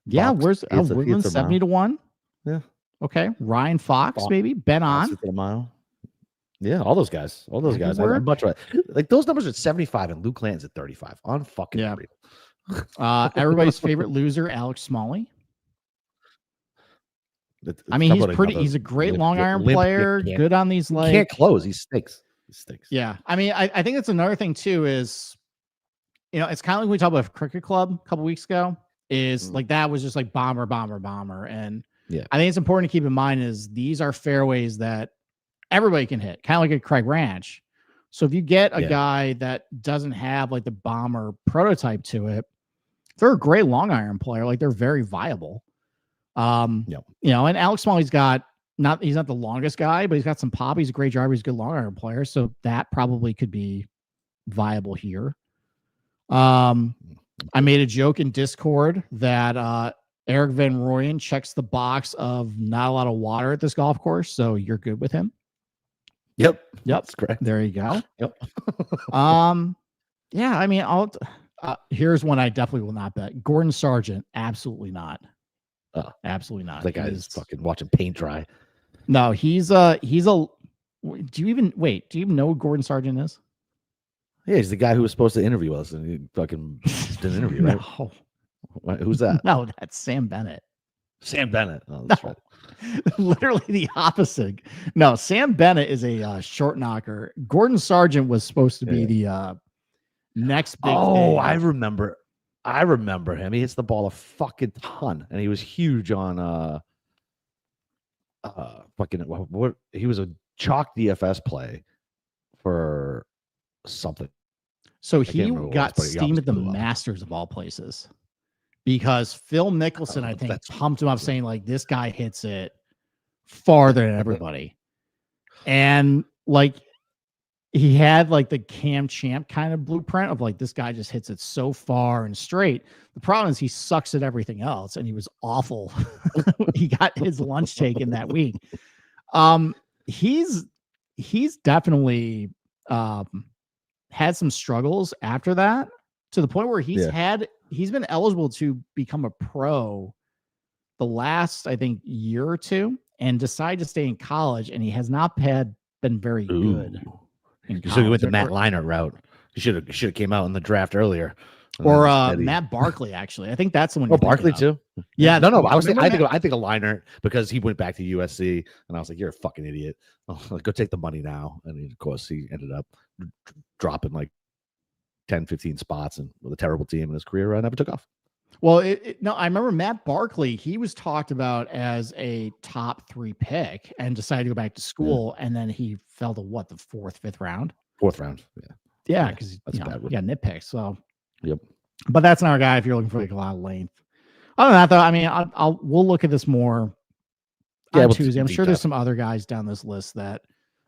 Yeah, Fox, where's he hits a Woodland mile. 70-1? Yeah. Okay. Ryan Fox, Fox. maybe. Ben Fox on. hits a mile. Yeah, all those guys. All those Yeah, guys. good work. I'm much right. Like those numbers at 75 and Luke Lanton's at 35. On fucking Yeah. real. Everybody's favorite loser, Alex Smalley. It's I mean, somebody he's a great limp- long iron limp- player, can't- good on these He like can't close. He stinks. Yeah. I mean, I think that's another thing too is, it's kind of like we talked about Cricket Club a couple weeks ago, is like that was just like bomber. And Yeah. I think it's important to keep in mind is these are fairways that everybody can hit, kind of like at Craig Ranch. So if you get a guy that doesn't have like the bomber prototype to it, they're a great long iron player. Like they're very viable. And Alex Smalley's he's not the longest guy, but he's got some pop. He's a great driver. He's a good long iron player. So that probably could be viable here. I made a joke in Discord that Eric Van Rooyen checks the box of not a lot of water at this golf course. So you're good with him. Yep. That's correct. There you go. Yep. Yeah, I mean, here's one I definitely will not bet. Gordon Sargent, absolutely not. Absolutely not. That guy is fucking watching paint dry. No, do you even know who Gordon Sargent is? Yeah, he's the guy who was supposed to interview us and he fucking didn't interview, right? No. What? Who's that? No, that's Sam Bennett. Sam Bennett. Oh, that's right. Literally the opposite. No, Sam Bennett is a short knocker. Gordon Sargent was supposed to be the next big thing. I remember him. He hits the ball a fucking ton, and he was huge on he was a chalk DFS play for something. So I can't he remember what it got was, but he steam at the obviously blew up. Masters of all places because Phil Mickelson, I think, pumped him up saying like this guy hits it farther than everybody. And like he had like the Cam Champ kind of blueprint of like this guy just hits it so far and straight. The problem is he sucks at everything else, and he was awful. He got his lunch taken that week. He's definitely had some struggles after that to the point where he's been eligible to become a pro the last, I think, year or two and decided to stay in college, and he has not been very good. So he went the Matt Leinart route. He should have came out in the draft earlier. Or Matt Barkley, actually. I think that's the one. Oh, Barkley too. Yeah. No. I think of Leinart because he went back to USC, and I was like, "You're a fucking idiot. Go take the money now." And of course, he ended up dropping like 10, 15 spots and with a terrible team, and his career never took off. Well, I remember Matt Barkley. He was talked about as a top 3 pick and decided to go back to school, and then he fell to what, the 4th, 5th round? 4th round. Yeah, because that's he got nitpicked. So, yep. But that's not our guy if you're looking for like a lot of length. Other than that, though, I mean, we'll look at this more on Tuesday. I'm sure there's some other guys down this list that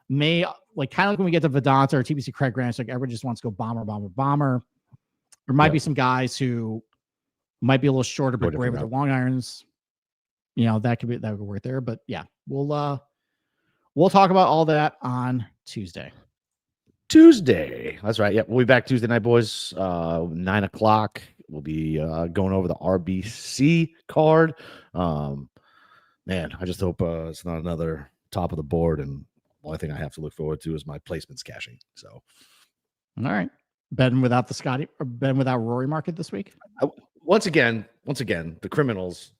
may like kind of like when we get to Vedanta or TPC Craig Ranch, like everyone just wants to go bomber. There might be some guys who might be a little shorter, but great with the long irons. That would work there. But yeah, we'll talk about all that on Tuesday. That's right. Yeah, we'll be back Tuesday night, boys. 9:00. We'll be going over the RBC card. Man, I just hope it's not another top of the board. And the only thing I have to look forward to is my placements cashing. So, all right, betting without Rory market this week. Once again, the criminals,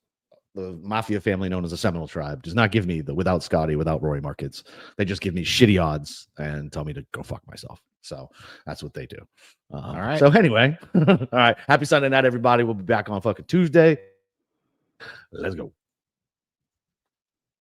the mafia family known as the Seminole Tribe, does not give me the without Scotty, without Rory markets. They just give me shitty odds and tell me to go fuck myself. So that's what they do. All right. So anyway, all right. Happy Sunday night, everybody. We'll be back on fucking Tuesday. Let's go.